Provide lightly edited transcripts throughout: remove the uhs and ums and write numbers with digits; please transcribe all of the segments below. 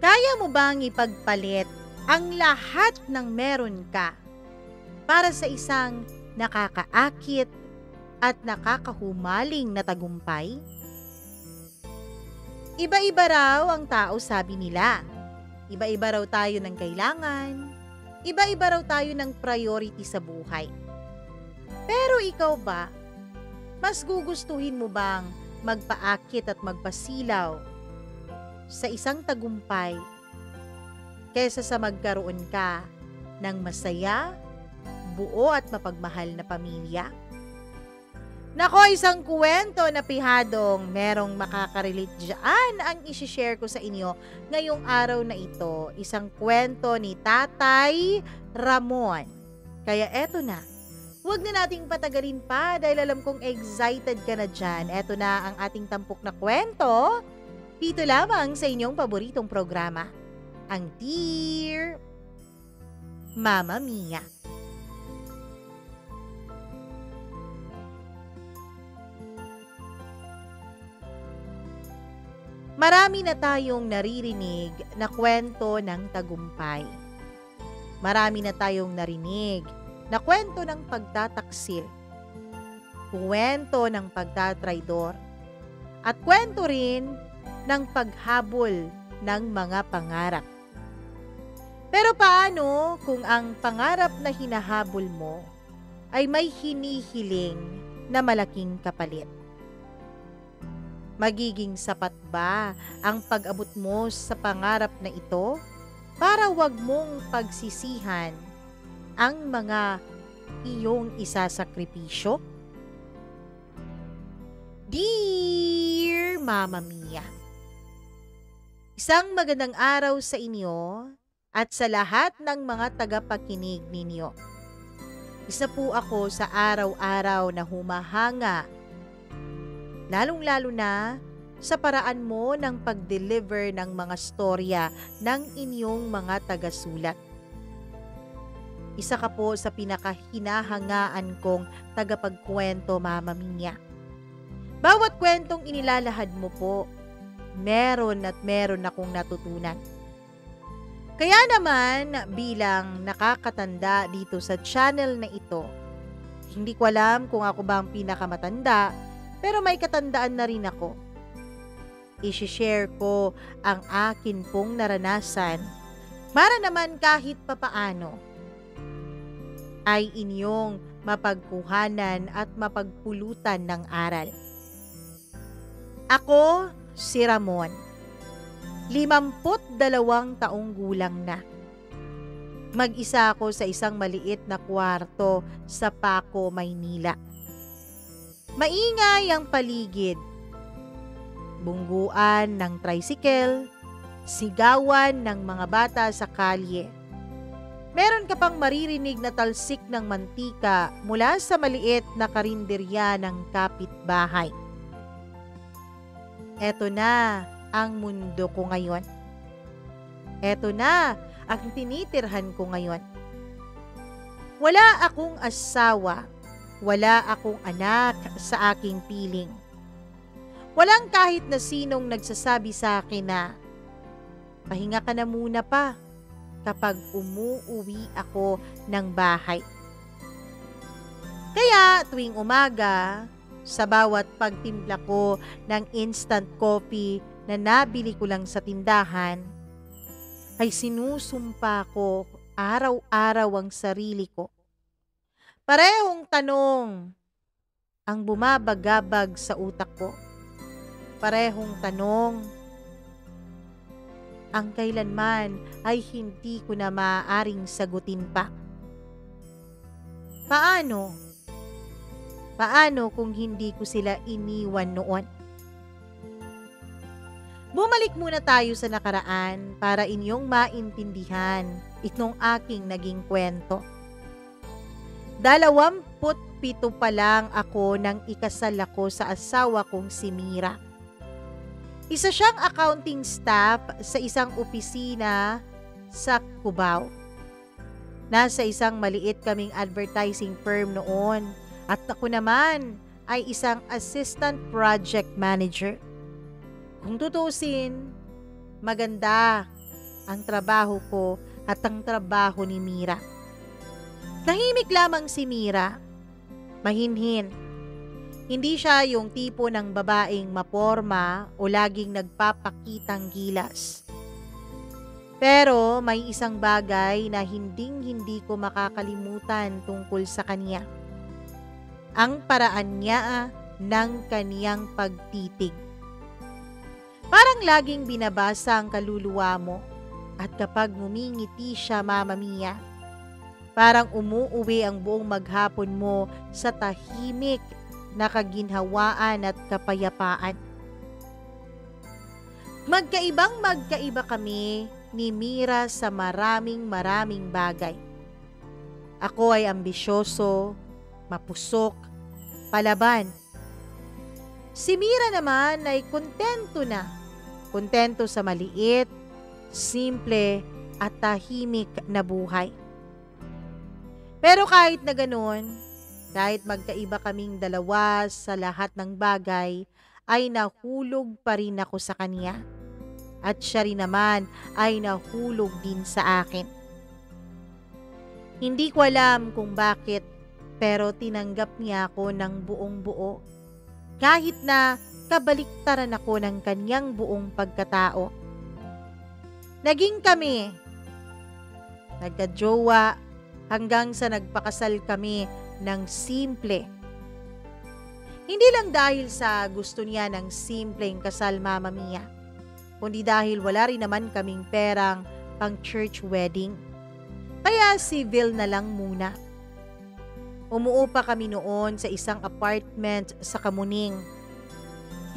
Kaya mo bang ipagpalit ang lahat ng meron ka para sa isang nakakaakit at nakakahumaling na tagumpay? Iba-iba raw ang tao, sabi nila. Iba-iba raw tayo ng kailangan. Iba-iba raw tayo ng priority sa buhay. Pero ikaw ba, mas gugustuhin mo bang magpaakit at magpasilaw sa isang tagumpay kaysa sa magkaroon ka ng masaya, buo at mapagmahal na pamilya? Nako, isang kwento na pihadong merong makakarelate dyan ang isishare ko sa inyo ngayong araw na ito. Isang kwento ni Tatay Ramon. Kaya eto na, huwag na nating patagalin pa dahil alam kong excited ka na dyan. Eto na ang ating tampok na kwento. Dito lamang sa inyong paboritong programa, ang Dear Mama Mia. Marami na tayong naririnig na kwento ng tagumpay. Marami na tayong narinig na kwento ng pagtataksil, kwento ng pagtatraidor, at kwento rin ng paghabol ng mga pangarap. Pero paano kung ang pangarap na hinahabol mo ay may hinihiling na malaking kapalit? Magiging sapat ba ang pag-abot mo sa pangarap na ito para wag mong pagsisihan ang mga iyong isasakripisyo? Dear Mama Mia, isang magandang araw sa inyo at sa lahat ng mga tagapakinig ninyo. Isa po ako sa araw-araw na humahanga, lalong-lalo na sa paraan mo ng pag-deliver ng mga storya ng inyong mga tagasulat. Isa ka po sa pinakahinahangaan kong tagapagkwento, Mama Mia. Bawat kwentong inilalahad mo po, meron at meron akong natutunan. Kaya naman, bilang nakakatanda dito sa channel na ito, hindi ko alam kung ako ba ang pinakamatanda, pero may katandaan na rin ako. I-share ko ang akin pong naranasan para naman kahit papaano ay inyong mapagkuhanan at mapagpulutan ng aral. Ako si Ramon, 52 taong gulang na. Mag-isa ako sa isang maliit na kwarto sa Paco, Maynila. Maingay ang paligid. Bungguan ng tricycle, sigawan ng mga bata sa kalye. Meron ka pang maririnig na talsik ng mantika mula sa maliit na karinderya ng kapitbahay. Eto na ang mundo ko ngayon. Eto na ang tinitirhan ko ngayon. Wala akong asawa. Wala akong anak sa aking piling. Walang kahit na sinong nagsasabi sa akin na, pahinga ka na muna pa kapag umuuwi ako ng bahay. Kaya tuwing umaga, sa bawat pagtimpla ko ng instant coffee na nabili ko lang sa tindahan, ay sinusumpa ko araw-araw ang sarili ko. Parehong tanong ang bumabagabag sa utak ko. Parehong tanong ang kailanman ay hindi ko na maaaring sagutin pa. Paano? Paano kung hindi ko sila iniwan noon? Bumalik muna tayo sa nakaraan para inyong maintindihan itong aking naging kwento. 27 pa lang ako nang ikasal ako sa asawa kong si Mira. Isa siyang accounting staff sa isang opisina sa Cubao. Nasa isang maliit kaming advertising firm noon at ako naman ay isang assistant project manager. Kung tutusin, maganda ang trabaho ko at ang trabaho ni Mira. Tahimik lamang si Mira, mahinhin. Hindi siya yung tipo ng babaeng maporma o laging nagpapakitang gilas. Pero may isang bagay na hinding-hindi ko makakalimutan tungkol sa kanya. Ang paraan niya ng kaniyang pagtitig. Parang laging binabasa ang kaluluwa mo at kapag ngumingiti siya, Mama Mia, parang umuuwi ang buong maghapon mo sa tahimik na kaginhawaan at kapayapaan. Magkaiba kami ni Mira sa maraming bagay. Ako ay ambisyoso, mapusok, palaban. Si Mira naman ay kontento sa maliit, simple at tahimik na buhay. Pero kahit na ganoon, kahit magkaiba kaming dalawa sa lahat ng bagay, ay nahulog pa rin ako sa kanya. At siya rin naman ay nahulog din sa akin. Hindi ko alam kung bakit, pero tinanggap niya ako ng buong buo. Kahit na kabaliktaran ako ng kanyang buong pagkatao. Naging kami, nagkajowa, hanggang sa nagpakasal kami ng simple. Hindi lang dahil sa gusto niya ng simpleng kasal, Mama Mia, kundi dahil wala rin naman kaming perang pang church wedding. Kaya civil na lang muna. Umuupa kami noon sa isang apartment sa Kamuning.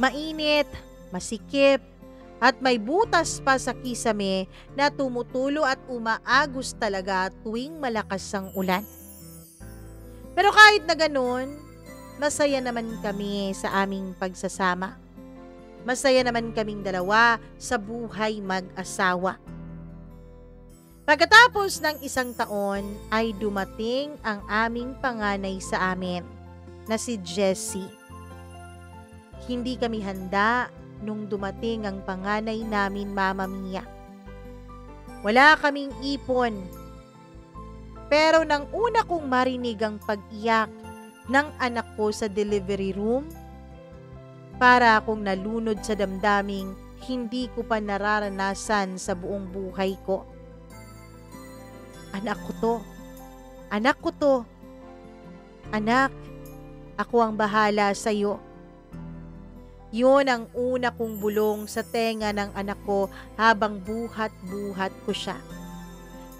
Mainit, masikip, at may butas pa sa kisame na tumutulo at umaagos talaga tuwing malakas ang ulan. Pero kahit na ganun, masaya naman kami sa aming pagsasama. Masaya naman kaming dalawa sa buhay mag-asawa. Pagkatapos ng 1 taon ay dumating ang aming panganay sa amin na si Jessie. Hindi kami handa nung dumating ang panganay namin, Mama Mia. Wala kaming ipon. Pero nang una kong marinig ang pag-iyak ng anak ko sa delivery room, para akong nalunod sa damdaming hindi ko pa nararanasan sa buong buhay ko. Anak ko to. Anak ko to. Anak, ako ang bahala sa iyo. Yun ang una kong bulong sa tenga ng anak ko habang buhat-buhat ko siya.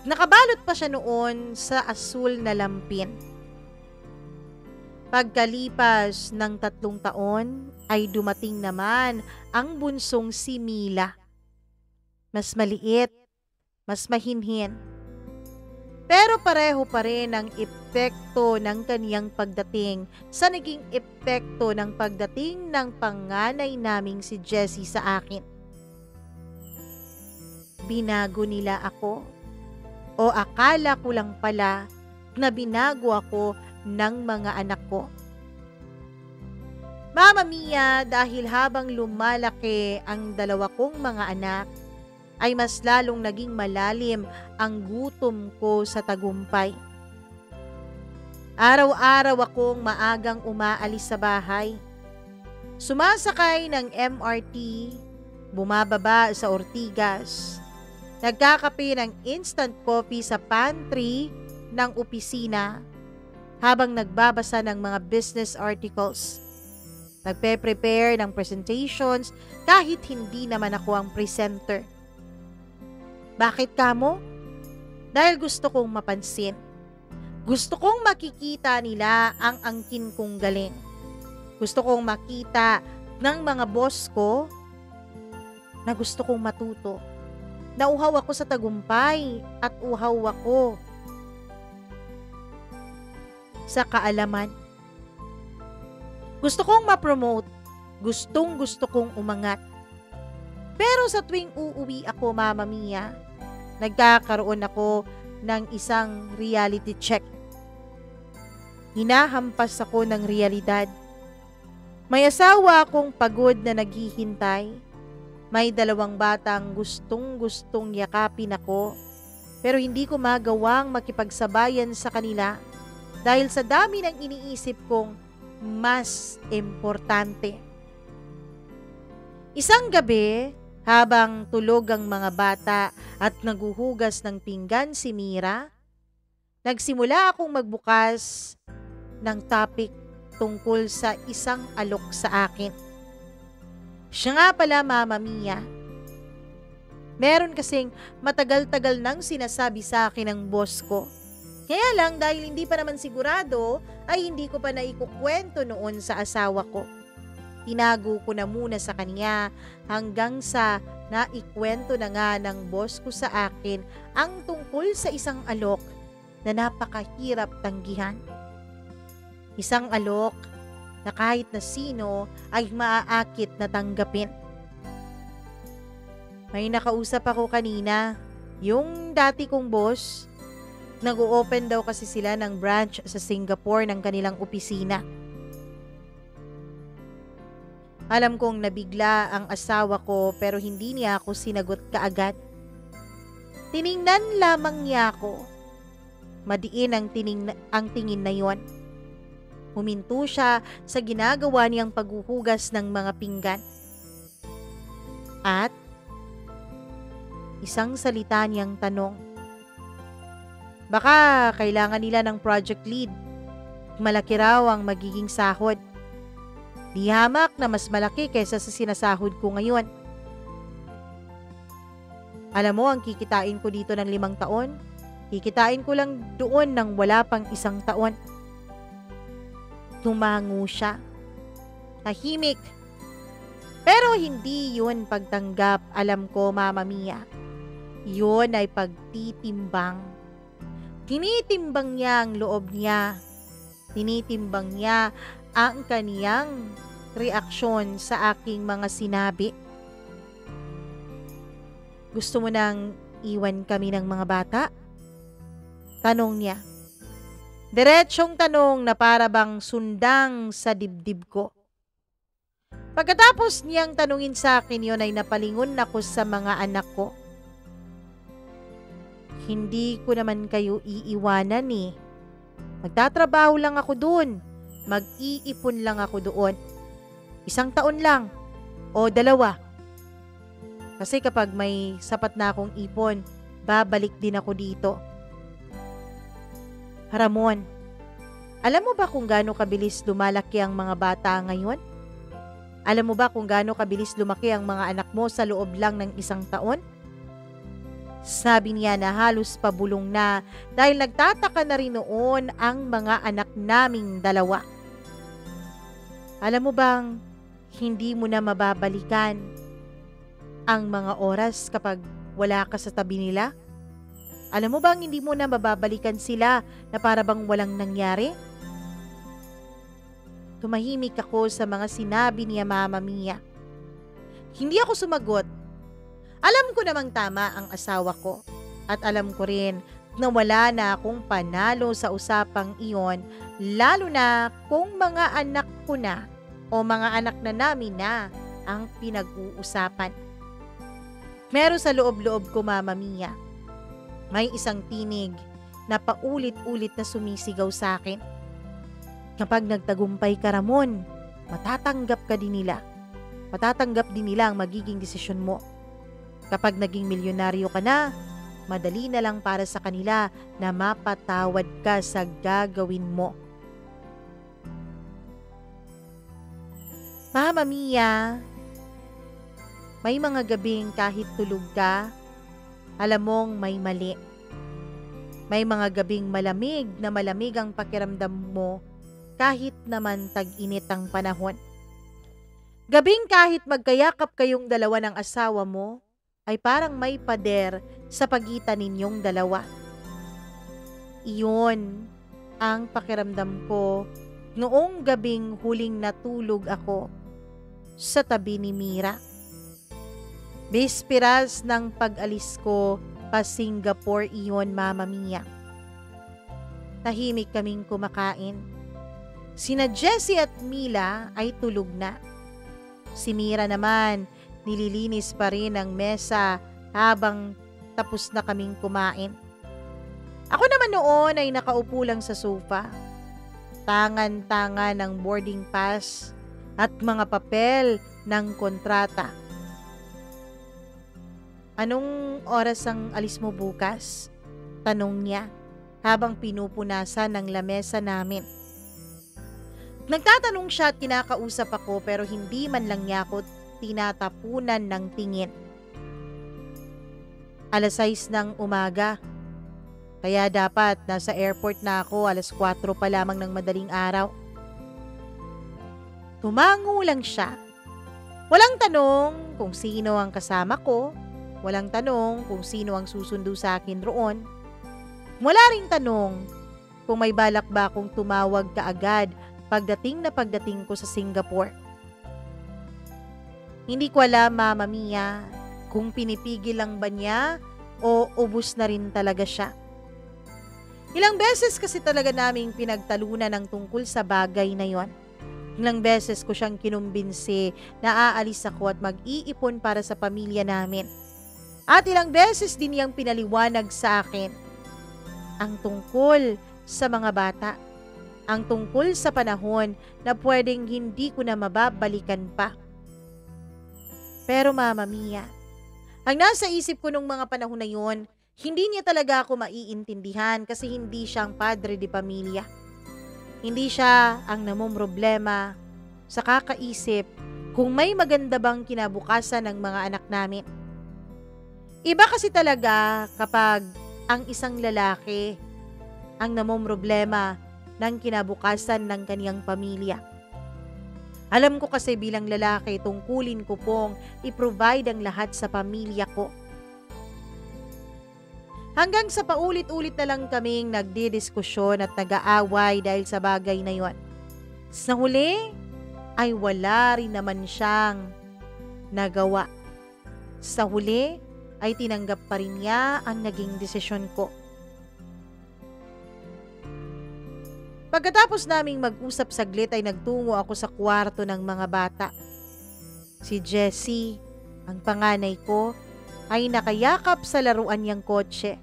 Nakabalot pa siya noon sa asul na lampin. Pagkalipas ng 3 taon ay dumating naman ang bunsong si Mila. Mas maliit, mas mahinhin. Pero pareho pa rin ang epekto ng kaniyang pagdating sa naging epekto ng pagdating ng panganay naming si Jessie sa akin. Binago nila ako. O akala ko lang pala na binago ako ng mga anak ko. Mama Mia, dahil habang lumalaki ang 2 kong mga anak, ay mas lalong naging malalim ang gutom ko sa tagumpay. Araw-araw akong maagang umaalis sa bahay. Sumasakay ng MRT, bumababa sa Ortigas, nagkakape ng instant coffee sa pantry ng opisina habang nagbabasa ng mga business articles. Nagpe-prepare ng presentations kahit hindi naman ako ang presenter. Bakit kamo? Dahil gusto kong mapansin. Gusto kong makikita nila ang angkin kong galing. Gusto kong makita ng mga boss ko na gusto kong matuto. Nauhaw ako sa tagumpay at uhaw ako sa kaalaman. Gusto kong ma-promote. Gusto kong umangat. Pero sa tuwing uuwi ako, Mama Mia, nagkakaroon ako ng isang reality check. Hinahampas ako ng realidad. May asawa akong pagod na naghihintay. May dalawang batang gustong-gustong yakapin ako, pero hindi ko magawang makipagsabayan sa kanila dahil sa dami ng iniisip kong mas importante. Isang gabi, habang tulog ang mga bata at naguhugas ng pinggan si Mira, nagsimula akong magbukas ng topic tungkol sa isang alok sa akin. Siya nga pala, Mama Mia. Meron kasing matagal-tagal nang sinasabi sa akin ng boss ko. Kaya lang dahil hindi pa naman sigurado ay hindi ko pa naikukwento noon sa asawa ko. Tinago ko na muna sa kanya hanggang sa naikwento na nga ng boss ko sa akin ang tungkol sa isang alok na napakahirap tanggihan. Isang alok na kahit na sino ay maaakit na tanggapin. May nakausap ako kanina, yung dati kong boss. Nag-o-open daw kasi sila ng branch sa Singapore ng kanilang opisina. Alam kong nabigla ang asawa ko pero hindi niya ako sinagot kaagad. Tiningnan lamang niya ako. Madiin ang tingin na yon. Huminto siya sa ginagawa niyang paghuhugas ng mga pinggan. At isang salita niyang tanong. Baka kailangan nila ng project lead. Malaki raw ang magiging sahod. Di hamak na mas malaki kaysa sa sinasahod ko ngayon. Alam mo, ang kikitain ko dito ng 5 taon, kikitain ko lang doon ng wala pang 1 taon. Tumango siya. Tahimik. Pero hindi yun pagtanggap, alam ko, Mama Mia. Yun ay pagtitimbang. Tinitimbang niya ang loob niya. Tinitimbang niya ang kaniyang reaksyon sa aking mga sinabi. Gusto mo nang iwan kami ng mga bata? Tanong niya. Diretsyong tanong na para bang sundang sa dibdib ko. Pagkatapos niyang tanungin sa akin yun ay napalingon ako sa mga anak ko. Hindi ko naman kayo iiwanan eh. Magtatrabaho lang ako doon. Mag-iipon lang ako doon. 1 taon lang o 2. Kasi kapag may sapat na akong ipon, babalik din ako dito. Ramon, alam mo ba kung gaano kabilis lumalaki ang mga bata ngayon? Alam mo ba kung gaano kabilis lumaki ang mga anak mo sa loob lang ng 1 taon? Sabi niya na halos pabulong na dahil nagtataka na rin noon ang mga anak naming 2. Alam mo bang hindi mo na mababalikan ang mga oras kapag wala ka sa tabi nila? Alam mo bang hindi mo na mababalikan sila na para bang walang nangyari? Tumahimik ako sa mga sinabi niya, Mama Mia. Hindi ako sumagot. Alam ko namang tama ang asawa ko at alam ko rin na wala na akong panalo sa usapang iyon, lalo na kung mga anak ko na o mga anak na namin na ang pinag-uusapan. Meron sa loob-loob ko, Mama Mia. May isang tinig na paulit-ulit na sumisigaw sa akin. Kapag nagtagumpay ka, Ramon, matatanggap ka din nila. Matatanggap din nila ang magiging desisyon mo. Kapag naging milyonaryo ka na, madali na lang para sa kanila na mapatawad ka sa gagawin mo. Mama Mia, may mga gabing kahit tulog ka, alam mong may mali. May mga gabing malamig na malamig ang pakiramdam mo kahit naman tag-init ang panahon. Gabing kahit magkayakap kayong dalawa ng asawa mo, ay parang may pader sa pagitan ninyong dalawa. Iyon ang pakiramdam ko noong gabing huling natulog ako sa tabi ni Mira. Bispiras ng pag-alis ko pa Singapore iyon, Mama Mia. Tahimik kaming kumakain. Sina Jessie at Mila ay tulog na. Si Mira naman, Nililinis pa rin ang mesa habang tapos na kaming kumain. Ako naman noon ay nakaupo lang sa sofa. Tangan-tanga ng boarding pass at mga papel ng kontrata. "Anong oras ang alis mo bukas?" tanong niya habang pinupunasan ng lamesa namin. Nagtatanong siya at kinakausap ako pero hindi man lang niya ako tinatapunan ng tingin. 6:00 ng umaga. Kaya dapat nasa airport na ako 4:00 pa lamang ng madaling araw. Tumango lang siya. Walang tanong kung sino ang kasama ko. Walang tanong kung sino ang susundo sa akin roon. Wala ring tanong kung may balak ba akong tumawag kaagad pagdating ko sa Singapore. Hindi ko alam, Mama Mia, kung pinipigil lang ba niya o ubus na rin talaga siya. Ilang beses kasi talaga naming pinagtalunan ng tungkol sa bagay na yon. Ilang beses ko siyang kinumbinsi na aalis ako at mag-iipon para sa pamilya namin. At ilang beses din niyang pinaliwanag sa akin ang tungkol sa mga bata. Ang tungkol sa panahon na pwedeng hindi ko na mababalikan pa. Pero Mama Mia, ang nasa isip ko nung mga panahon na yon, hindi niya talaga ako maiintindihan kasi hindi siya ang padre de pamilya. Hindi siya ang namumroblema sa kakaisip kung may maganda bang kinabukasan ng mga anak namin. Iba kasi talaga kapag ang isang lalaki ang namumroblema ng kinabukasan ng kaniyang pamilya. Alam ko kasi bilang lalaki, tungkulin ko pong i-provide ang lahat sa pamilya ko. Hanggang sa paulit-ulit na lang kaming nagdidiskusyon at nag-aaway dahil sa bagay na yon. Sa huli, ay wala rin naman siyang nagawa. Sa huli, ay tinanggap pa rin niya ang naging desisyon ko. Pagkatapos naming mag-usap saglit ay nagtungo ako sa kwarto ng mga bata. Si Jessie, ang panganay ko, ay nakayakap sa laruan niyang kotse.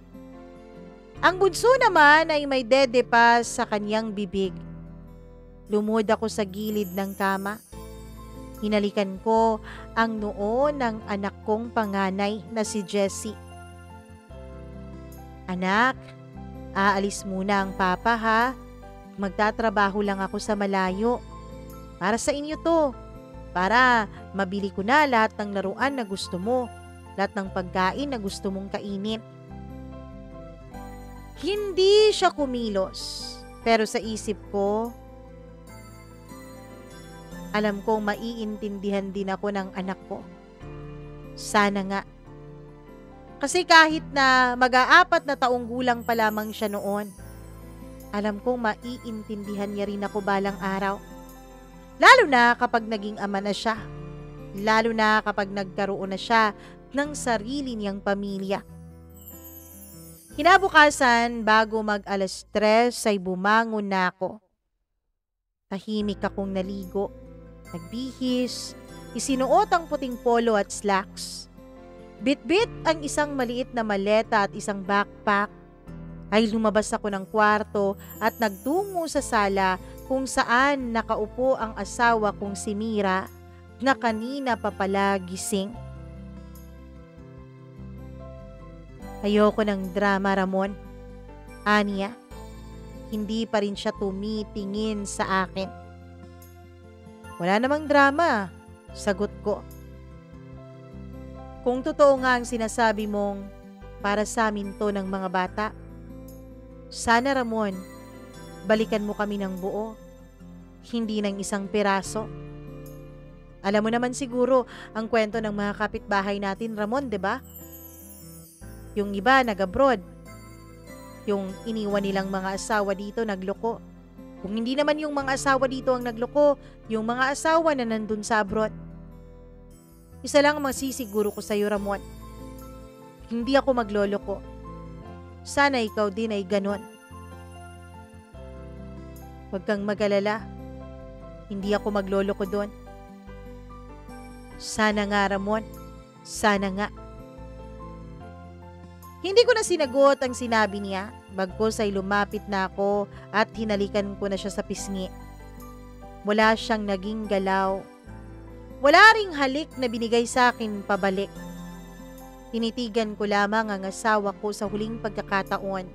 Ang bunso naman ay may dede pa sa kanyang bibig. Lumod ako sa gilid ng kama. Hinalikan ko ang noo ng anak kong panganay na si Jessie. "Anak, aalis muna ang papa ha. Magtatrabaho lang ako sa malayo. Para sa inyo to. Para mabili ko na lahat ng laruan na gusto mo. Lahat ng pagkain na gusto mong kainin." Hindi siya kumilos. Pero sa isip ko, alam kong maiintindihan din ako ng anak ko. Sana nga. Kasi kahit na mag-aapat na taong gulang pa lamang siya noon, alam kong maiintindihan niya rin ako balang araw. Lalo na kapag naging ama na siya. Lalo na kapag nagkaroon na siya ng sarili niyang pamilya. Kinabukasan, bago mag-3:00 ay bumangon na ako. Tahimik akong naligo, nagbihis, isinuot ang puting polo at slacks. Bit-bit ang isang maliit na maleta at isang backpack. Ay lumabas ako ng kwarto at nagtungo sa sala kung saan nakaupo ang asawa kong si Mira na kanina pa pala gising. "Ayoko ng drama, Ramon." Aniya, hindi pa rin siya tumitingin sa akin. "Wala namang drama," sagot ko. "Kung totoo nga ang sinasabi mong para sa amin to ng mga bata, sana Ramon, balikan mo kami ng buo, hindi ng isang piraso. Alam mo naman siguro ang kwento ng mga kapitbahay natin, Ramon, 'di ba? Yung iba nag-abroad. Yung iniwan nilang mga asawa dito nagloko. Kung hindi naman yung mga asawa dito ang nagloko, yung mga asawa na nandun sa abroad. Isa lang ang masisiguro ko sa iyo, Ramon. Hindi ako magloloko. Sana ikaw din ay ganon. Huwag kang mag-alala. Hindi ako magloloko doon. Sana nga, Ramon. Sana nga. Hindi ko na sinagot ang sinabi niya, bagkus ay lumapit na ako at hinalikan ko na siya sa pisngi. Wala siyang naging galaw. Wala ring halik na binigay sa akin pabalik. Tinitigan ko lamang ang asawa ko sa huling pagkakataon,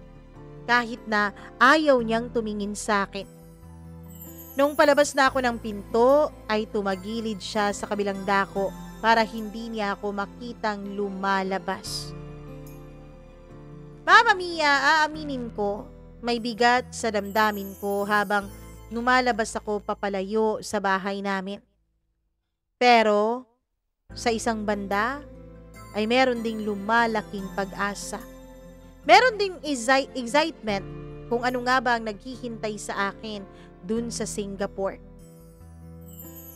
kahit na ayaw niyang tumingin sa akin. Nung palabas na ako ng pinto, ay tumagilid siya sa kabilang dako para hindi niya ako makitang lumalabas. Mama Mia, aaminin ko, may bigat sa damdamin ko habang lumalabas ako papalayo sa bahay namin. Pero, sa isang banda, ay meron ding lumalaking pag-asa. Meron ding excitement kung ano nga ba ang naghihintay sa akin dun sa Singapore.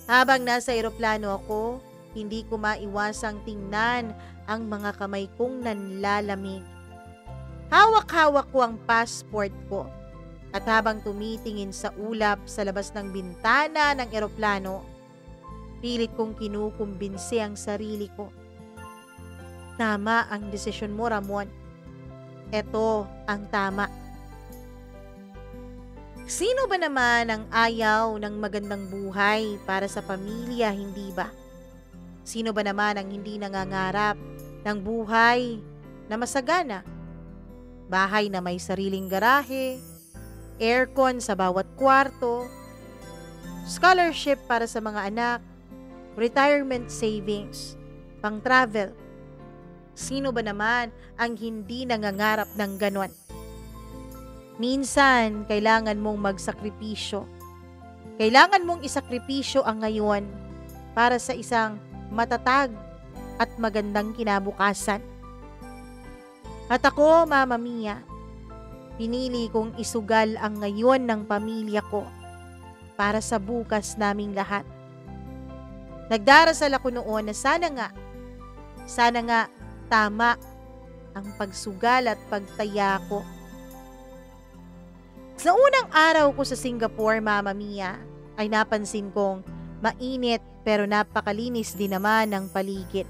Habang nasa eroplano ako, hindi ko maiwasang tingnan ang mga kamay kong nanlalamig. Hawak-hawak ko ang passport ko at habang tumitingin sa ulap sa labas ng bintana ng eroplano, pilit kong kinukumbinsi ang sarili ko. Tama ang desisyon mo, Ramon. Ito ang tama. Sino ba naman ang ayaw ng magandang buhay para sa pamilya, hindi ba? Sino ba naman ang hindi nangangarap ng buhay na masagana? Bahay na may sariling garahe, aircon sa bawat kwarto, scholarship para sa mga anak, retirement savings, pang-travel. Sino ba naman ang hindi nangangarap ng ganon? Minsan, kailangan mong magsakripisyo. Kailangan mong isakripisyo ang ngayon para sa isang matatag at magandang kinabukasan. At ako, Mama Mia, pinili kong isugal ang ngayon ng pamilya ko para sa bukas naming lahat. Nagdarasal ako noon na sana nga tama ang pagsugal at pagtaya ko. Sa unang araw ko sa Singapore, Mama Mia, ay napansin kong mainit pero napakalinis din naman ng paligid.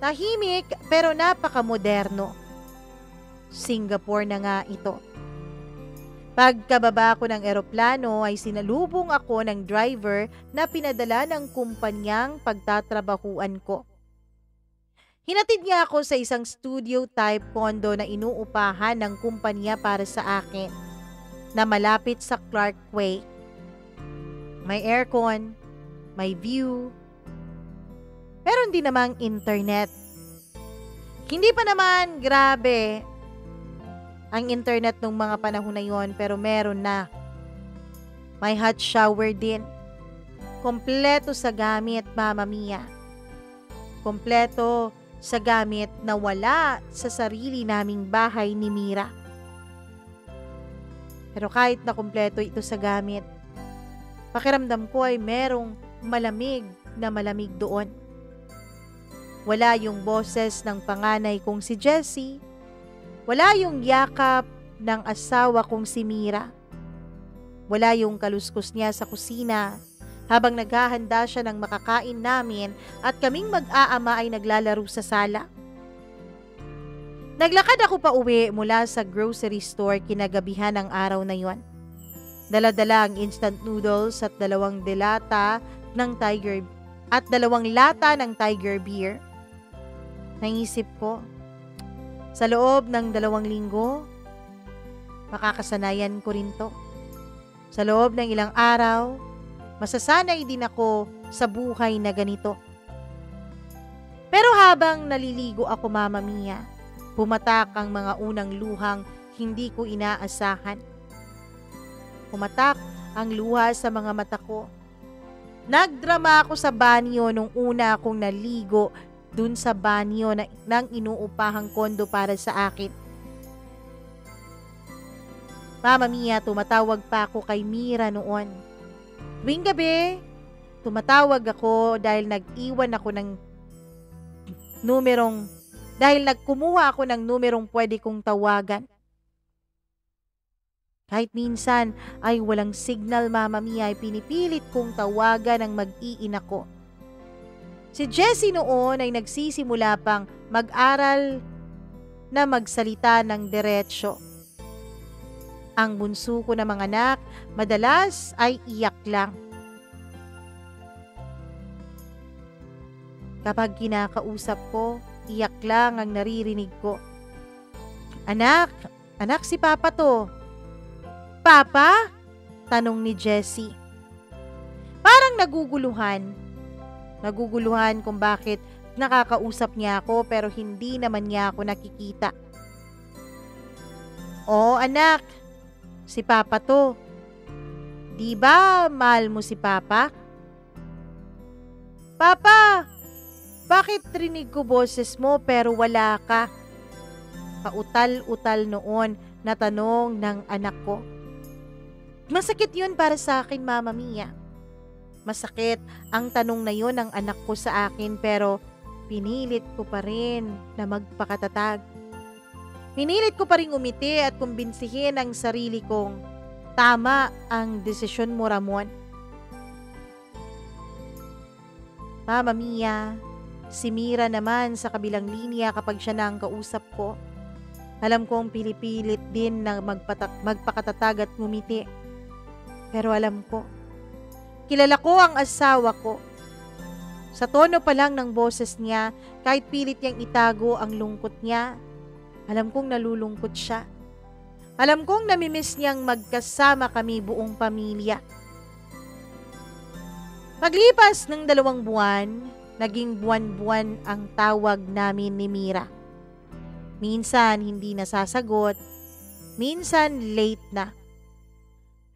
Tahimik pero napakamoderno. Singapore na nga ito. Pagkababa ko ng eroplano ay sinalubong ako ng driver na pinadala ng kumpanyang pagtatrabahuan ko. Hinatid niya ako sa isang studio-type condo na inuupahan ng kumpanya para sa akin, na malapit sa Clark Quay. May aircon, may view, meron din namang internet. Hindi pa naman grabe ang internet nung mga panahon na yon, pero meron na. May hot shower din. Kompleto sa gamit, Mama Mia. Kompleto sa gamit na wala sa sarili naming bahay ni Mira. Pero kahit na kompleto ito sa gamit, pakiramdam ko ay merong malamig na malamig doon. Wala yung boses ng panganay kong si Jessie. Wala yung yakap ng asawa kong si Mira. Wala yung kaluskos niya sa kusina habang naghahanda siya ng makakain namin at kaming mag-aama ay naglalaro sa sala. Naglakad ako pa uwi mula sa grocery store kinagabihan ng araw na yon. Dala-dala ang instant noodles at 2 lata ng Tiger beer. Naisip ko, sa loob ng 2 linggo, makakasanayan ko rin to. Sa loob ng ilang araw, masasanay din ako sa buhay na ganito. Pero habang naliligo ako, Mama Mia, pumatak ang mga unang luhang hindi ko inaasahan. Pumatak ang luha sa mga mata ko. Nagdrama ako sa banyo nung una akong naligo dun sa banyo ng inuupahang kondo para sa akin. Mama Mia, tumatawag pa ako kay Mira noon. Tuwing gabi, tumatawag ako dahil nagkumuha ako ng numerong pwede kong tawagan. Kahit minsan ay walang signal, Mama Mia, ay pinipilit kong tawagan ang mag-iina ko. Si Jessie noon ay nagsisimula pang mag-aral na magsalita ng diretsyo. Ang bunso ko na mga anak, madalas ay iyak lang. Kapag kinakausap ko, iyak lang ang naririnig ko. Anak si Papa to. Papa? Tanong ni Jessie. Parang Naguguluhan kung bakit nakakausap niya ako pero hindi naman niya ako nakikita. Oo anak, si Papa to. Di ba mahal mo si Papa? Papa, bakit rinig ko boses mo pero wala ka? Pautal-utal noon na tanong ng anak ko. Masakit yun para sa akin, Mama Mia. Masakit ang tanong na yun ng anak ko sa akin pero pinilit ko pa rin na magpakatatag. Pinilit ko pa rin umiti at kumbinsihin ang sarili kong tama ang desisyon mo, Ramon. Mama Mia, si Mira naman sa kabilang linya kapag siya na ang kausap ko. Alam kong pilipilit din na magpakatatag at ngumiti. Pero alam ko, kilala ko ang asawa ko. Sa tono pa lang ng boses niya, kahit pilit niyang itago ang lungkot niya, alam kong nalulungkot siya. Alam kong namimiss niyang magkasama kami buong pamilya. Paglipas ng 2 buwan, naging buwan-buwan ang tawag namin ni Mira. Minsan hindi nasasagot, minsan late na.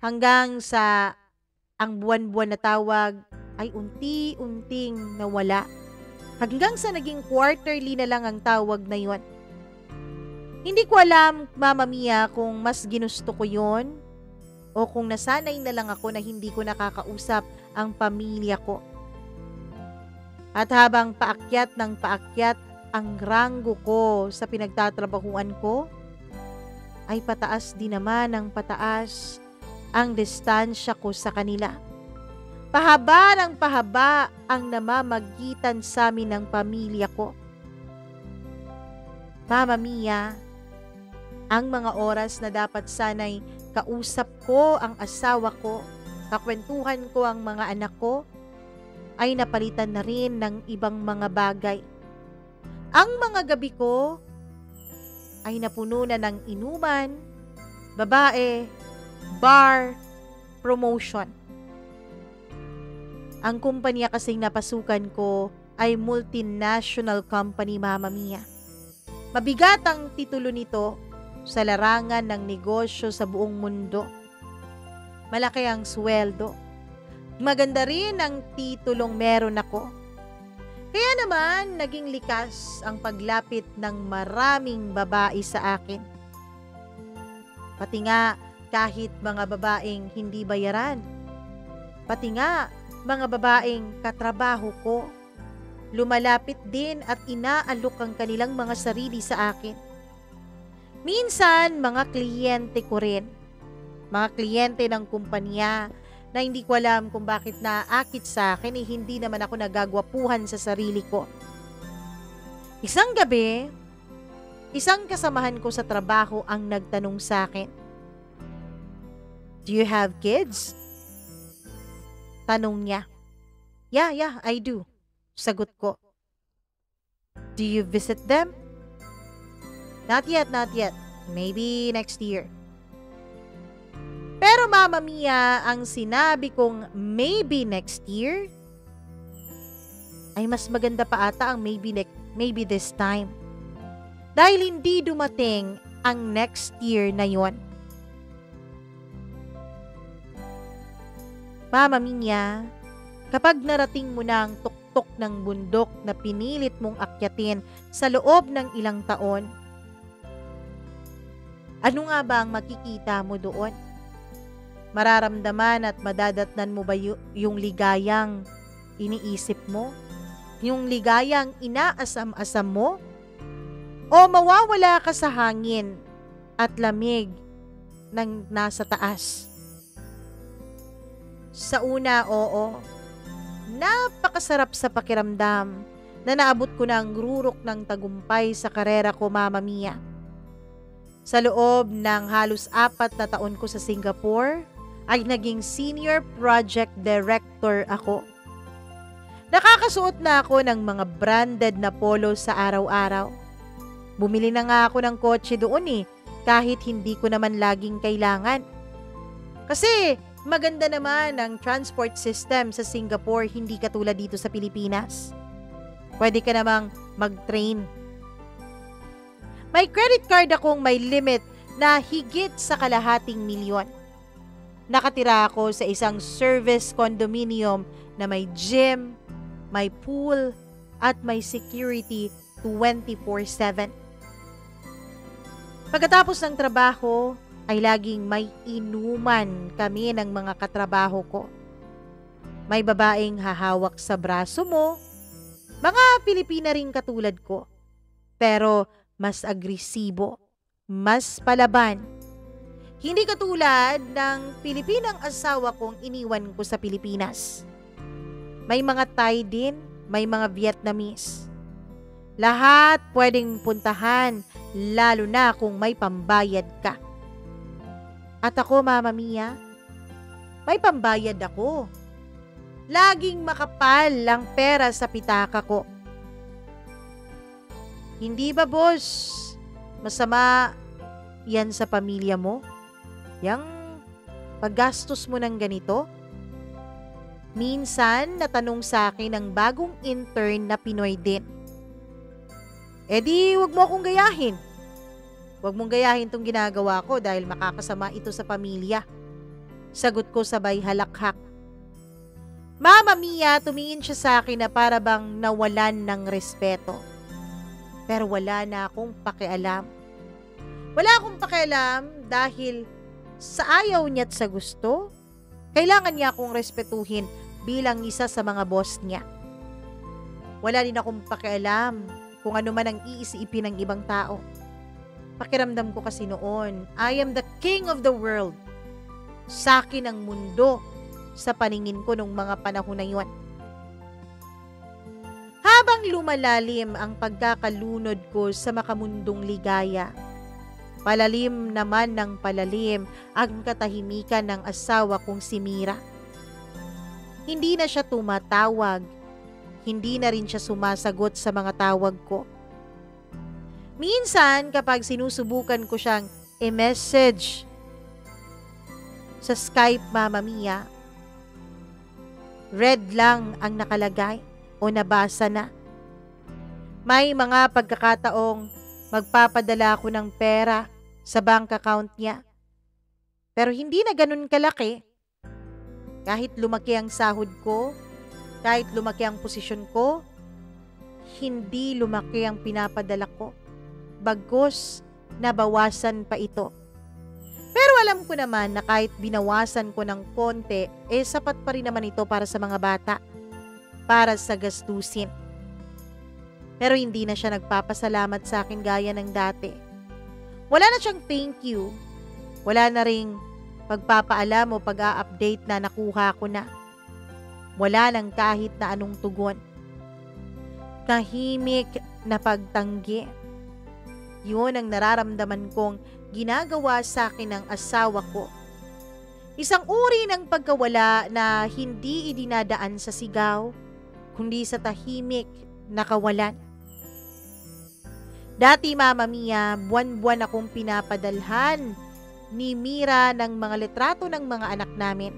Hanggang sa ang buwan-buwan na tawag ay unti-unting nawala. Hanggang sa naging quarterly na lang ang tawag na yon. Hindi ko alam, Mama Mia, kung mas ginusto ko yon o kung nasanay na lang ako na hindi ko nakakausap ang pamilya ko. At habang paakyat ng paakyat ang ranggo ko sa pinagtatrabahuan ko, ay pataas din naman ng pataas ang distansya ko sa kanila. Pahaba ng pahaba ang namamagitan sa amin ng pamilya ko. Mama Mia, ang mga oras na dapat sana'y kausap ko ang asawa ko, kakwentuhan ko ang mga anak ko, ay napalitan na rin ng ibang mga bagay. Ang mga gabi ko ay napuno na ng inuman, babae, bar, promotion. Ang kumpanya kasing napasukan ko ay multinational company, Mama Mia. Mabigat ang titulo nito sa larangan ng negosyo sa buong mundo. Malaki ang sweldo. Maganda rin ang titulong meron ako. Kaya naman, naging likas ang paglapit ng maraming babae sa akin. Pati nga, kahit mga babaeng hindi bayaran. Pati nga, mga babaeng katrabaho ko. Lumalapit din at inaalok ang kanilang mga sarili sa akin. Minsan, mga kliyente ko rin. Mga kliyente ng kumpanya na hindi ko alam kung bakit naaakit sa akin hindi naman ako nagagwapuhan sa sarili ko. Isang gabi, isang kasamahan ko sa trabaho ang nagtanong sa akin, "Do you have kids?" Tanong niya. Yeah, I do. Sagot ko. "Do you visit them?" Not yet. Maybe next year." Pero Mama Mia, ang sinabi kong maybe next year, ay mas maganda pa ata ang maybe this time. Dahil hindi dumating ang next year na yon. Mama Mia, kapag narating mo na ang tuktok ng bundok na pinilit mong akyatin sa loob ng ilang taon, ano nga ba ang makikita mo doon? Mararamdaman at madadatnan mo ba yung ligayang iniisip mo? Yung ligayang inaasam-asam mo? O mawawala ka sa hangin at lamig ng nasa taas? Sa una, oo. Napakasarap sa pakiramdam na naabot ko na ang rurok ng tagumpay sa karera ko, Mama Mia. Sa loob ng halos 4 na taon ko sa Singapore, ay naging senior project director ako. Nakakasuot na ako ng mga branded na polo sa araw-araw. Bumili na nga ako ng kotse doon kahit hindi ko naman laging kailangan. Kasi maganda naman ang transport system sa Singapore, hindi katulad dito sa Pilipinas. Pwede ka namang mag-train. May credit card akong may limit na higit sa ₱250,000. Nakatira ako sa isang service condominium na may gym, may pool, at may security 24/7. Pagkatapos ng trabaho, ay laging may inuman kami ng mga katrabaho ko. May babaeng hahawak sa braso mo, mga Pilipina ring katulad ko, pero mas agresibo, mas palaban. Hindi katulad ng Pilipinang asawa kong iniwan ko sa Pilipinas. May mga Thai din, may mga Vietnamese. Lahat pwedeng puntahan, lalo na kung may pambayad ka. At ako, Mama Mia, may pambayad ako. Laging makapal ang pera sa pitaka ko. Hindi ba, boss, masama yan sa pamilya mo? Yang paggastos mo ng ganito? Minsan, natanong sa akin ng bagong intern na Pinoy din. Di, wag mo akong gayahin. Wag mong gayahin tong ginagawa ko dahil makakasama ito sa pamilya. Sagot ko sabay halakhak. Mama Mia, tumingin siya sa akin na para bang nawalan ng respeto. Pero wala na akong pakialam. Wala akong pakialam dahil sa ayaw niya at sa gusto, kailangan niya akong respetuhin bilang isa sa mga boss niya. Wala din akong pakialam kung ano man ang iisipin ng ibang tao. Pakiramdam ko kasi noon, I am the king of the world. Sa akin ang mundo sa paningin ko nung mga panahon na yun. Habang lumalalim ang pagkakalunod ko sa makamundong ligaya, palalim naman ng palalim ang katahimikan ng asawa kong si Mira. Hindi na siya tumatawag, hindi na rin siya sumasagot sa mga tawag ko. Minsan kapag sinusubukan ko siyang i-message sa Skype, Mama Mia, red lang ang nakalagay o nabasa na. May mga pagkakataong magpapadala ako ng pera sa bank account niya. Pero hindi na ganun kalaki. Kahit lumaki ang sahod ko, kahit lumaki ang posisyon ko, hindi lumaki ang pinapadala ko. Bagkus, nabawasan pa ito. Pero alam ko naman na kahit binawasan ko ng konti, sapat pa rin naman ito para sa mga bata, para sa gastusin. Pero hindi na siya nagpapasalamat sa akin gaya ng dati. Wala na siyang thank you. Wala na ring pagpapaalam o pag-a-update na nakuha ko na. Wala nang kahit na anong tugon. Tahimik na pagtanggi. Yun ang nararamdaman kong ginagawa sa akin ng asawa ko. Isang uri ng pagkawala na hindi idinadaan sa sigaw, kundi sa tahimik na kawalan. Dati, Mama Mia, buwan-buwan akong pinapadalhan ni Mira ng mga litrato ng mga anak namin.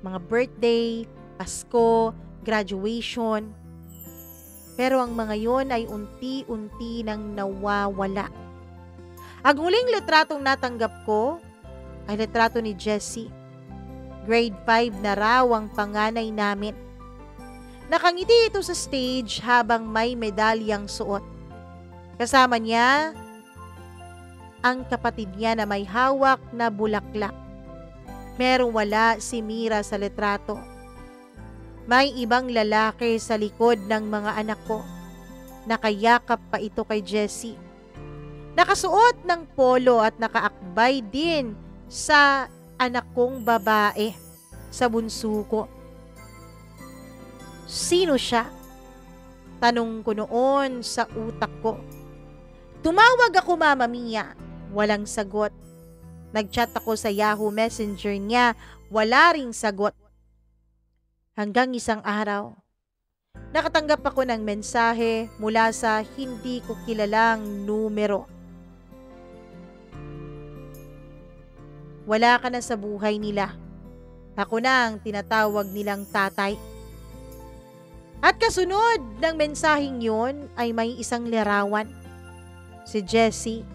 Mga birthday, Pasko, graduation. Pero ang mga yon ay unti-unti nang nawawala. Ang huling litratong natanggap ko ay litrato ni Jessie. Grade 5 na raw ang panganay namin. Nakangiti ito sa stage habang may medalyang suot. Kasama niya ang kapatid niya na may hawak na bulaklak. Pero wala si Mira sa litrato. May ibang lalaki sa likod ng mga anak ko. Nakayakap pa ito kay Jessie. Nakasuot ng polo at nakaakbay din sa anak kong babae, sa bunso ko. Sino siya? Tanong ko noon sa utak ko. Tumawag ako, Mama Mia. Walang sagot. Nag-chat ako sa Yahoo Messenger niya. Wala ring sagot. Hanggang isang araw, nakatanggap ako ng mensahe mula sa hindi ko kilalang numero. Wala ka na sa buhay nila. Ako na ang tinatawag nilang tatay. At kasunod ng mensaheng yun ay may isang larawan. Si Jessie.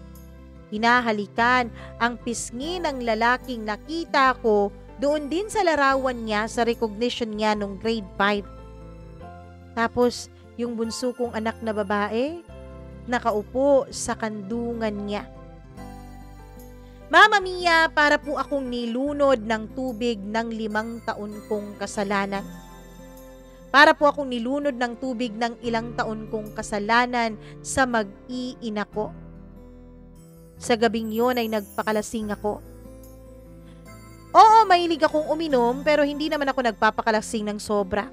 Hinahalikan ang pisngi ng lalaking nakita ko doon din sa larawan niya sa recognition niya nung grade 5. Tapos yung bunso kong anak na babae, nakaupo sa kandungan niya. Mama Mia, para po akong nilunod ng tubig ng 5 taon kong kasalanan. Para po akong nilunod ng tubig ng ilang taon kong kasalanan sa mag-iina ko. Sa gabing yun ay nagpakalasing ako. Oo, mahilig akong uminom pero hindi naman ako nagpapakalasing ng sobra.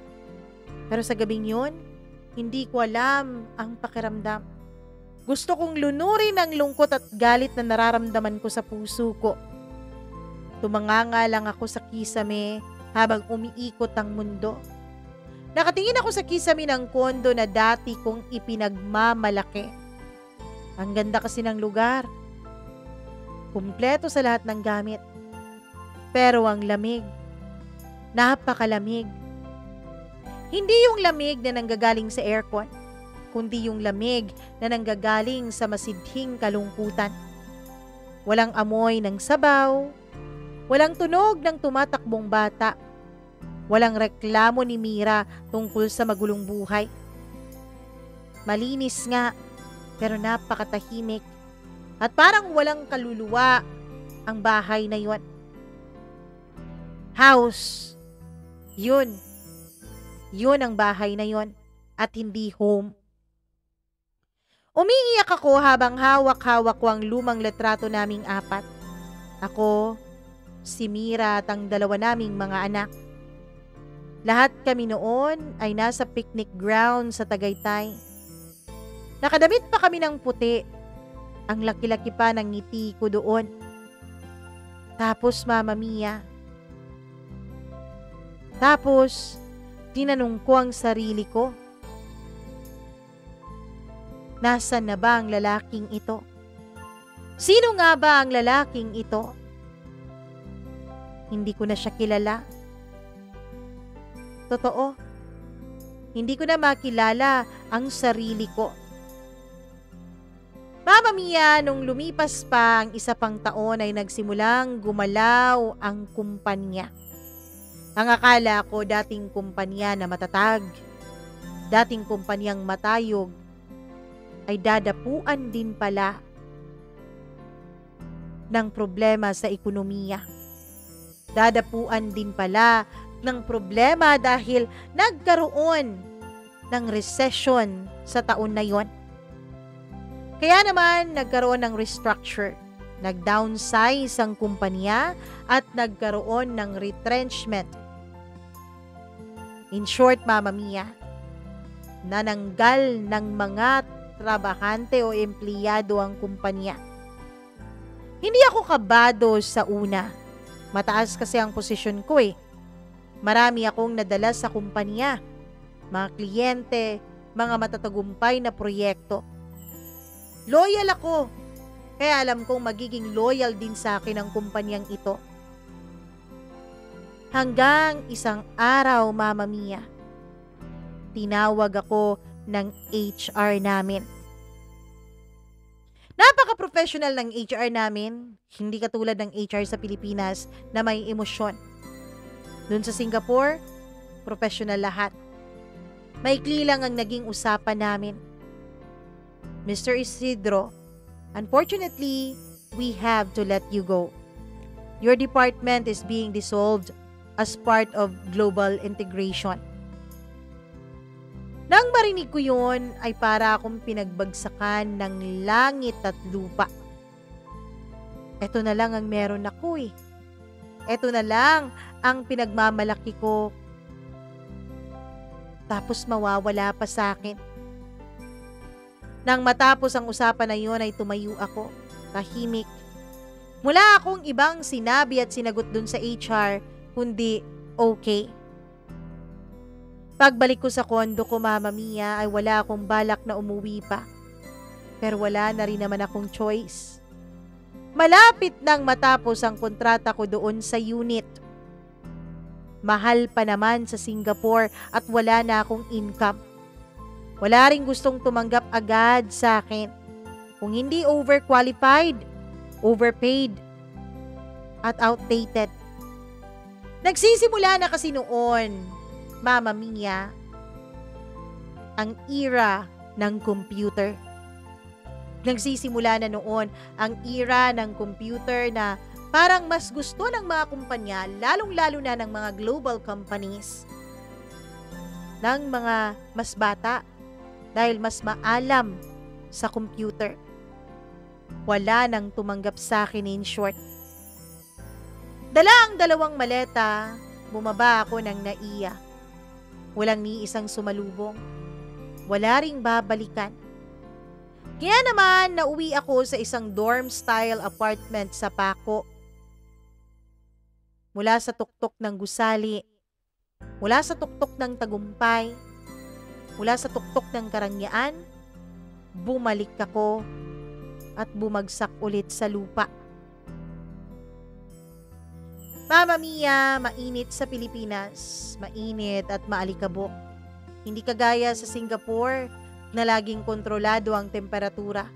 Pero sa gabing yun, hindi ko alam ang pakiramdam. Gusto kong lunurin ang lungkot at galit na nararamdaman ko sa puso ko. Tumanganga lang ako sa kisame habang umiikot ang mundo. Nakatingin ako sa kisame ng kondo na dati kong ipinagmamalaki. Ang ganda kasi ng lugar. Kumpleto sa lahat ng gamit. Pero ang lamig, napakalamig. Hindi yung lamig na nanggagaling sa aircon, kundi yung lamig na nanggagaling sa masidhing kalungkutan. Walang amoy ng sabaw, walang tunog ng tumatakbong bata, walang reklamo ni Mira tungkol sa magulong buhay. Malinis nga, pero napakatahimik at parang walang kaluluwa ang bahay na yon. House. Yun. Yun ang bahay na yon at hindi home. Umiiyak ako habang hawak-hawak ko ang lumang litrato naming 4. Ako, si Mira at ang 2 naming mga anak. Lahat kami noon ay nasa picnic ground sa Tagaytay. Nakadamit pa kami ng puti. Ang laki-laki pa ng ngiti ko doon. Tapos, Mama Mia, tinanong ko ang sarili ko. Nasaan na ba ang lalaking ito? Sino nga ba ang lalaking ito? Hindi ko na siya kilala. Totoo, hindi ko na makilala ang sarili ko. Mama Mia, nung lumipas pa ang 1 pang taon ay nagsimulang gumalaw ang kumpanya. Ang akala ko dating kumpanya na matatag, dating kumpanyang matayog, ay dadapuan din pala ng problema sa ekonomiya. Dadapuan din pala ng problema dahil nagkaroon ng recession sa taon na yon. Kaya naman nagkaroon ng restructure, nag-downsize ang kumpanya at nagkaroon ng retrenchment. In short, Mama Mia, nananggal ng mga trabahante o empleyado ang kumpanya. Hindi ako kabado sa una. Mataas kasi ang posisyon ko eh. Marami akong nadala sa kumpanya. Mga kliyente, mga matatagumpay na proyekto. Loyal ako. Kaya alam kong magiging loyal din sa akin ang kumpanyang ito. Hanggang isang araw, Mama Mia, tinawag ako ng HR namin. Napaka-professional ng HR namin, hindi katulad ng HR sa Pilipinas na may emosyon. Doon sa Singapore, professional lahat. Maikli lang ang naging usapan namin. Mr. Isidro, unfortunately, we have to let you go. Your department is being dissolved as part of global integration. Nang marinig ko yun, ay para akong pinagbagsakan ng langit at lupa. Ito na lang ang meron ako eh. Ito na lang ang pinagmamalaki ko. tapos mawawala pa sa akin. Nang matapos ang usapan na yun ay tumayo ako, tahimik. Mula akong ibang sinabi at sinagot dun sa HR, kundi okay. Pagbalik ko sa kondo ko, Mama Mia, ay wala akong balak na umuwi pa. Pero wala na rin naman akong choice. Malapit nang matapos ang kontrata ko doon sa unit. Mahal pa naman sa Singapore at wala na akong income. Wala ring gustong tumanggap agad sa akin. Kung hindi overqualified, overpaid, at outdated. Nagsisimula na kasi noon, Mama Mia, ang era ng computer. Nagsisimula na noon ang era ng computer na parang mas gusto ng mga kumpanya, lalong-lalo na ng mga global companies, ng mga mas bata dahil mas maalam sa computer. Wala nang tumanggap sa akin, in short. Dala ang 2 maleta, bumaba ako ng NAIA. Walang ni isang sumalubong. Wala ring babalikan. Kaya naman, nauwi ako sa isang dorm-style apartment sa Paco. Mula sa tuktok ng gusali, mula sa tuktok ng tagumpay, mula sa tuktok ng karangyaan, bumalik ako at bumagsak ulit sa lupa. Mama Mia, mainit sa Pilipinas, mainit at maalikabok. Hindi kagaya sa Singapore na laging kontrolado ang temperatura.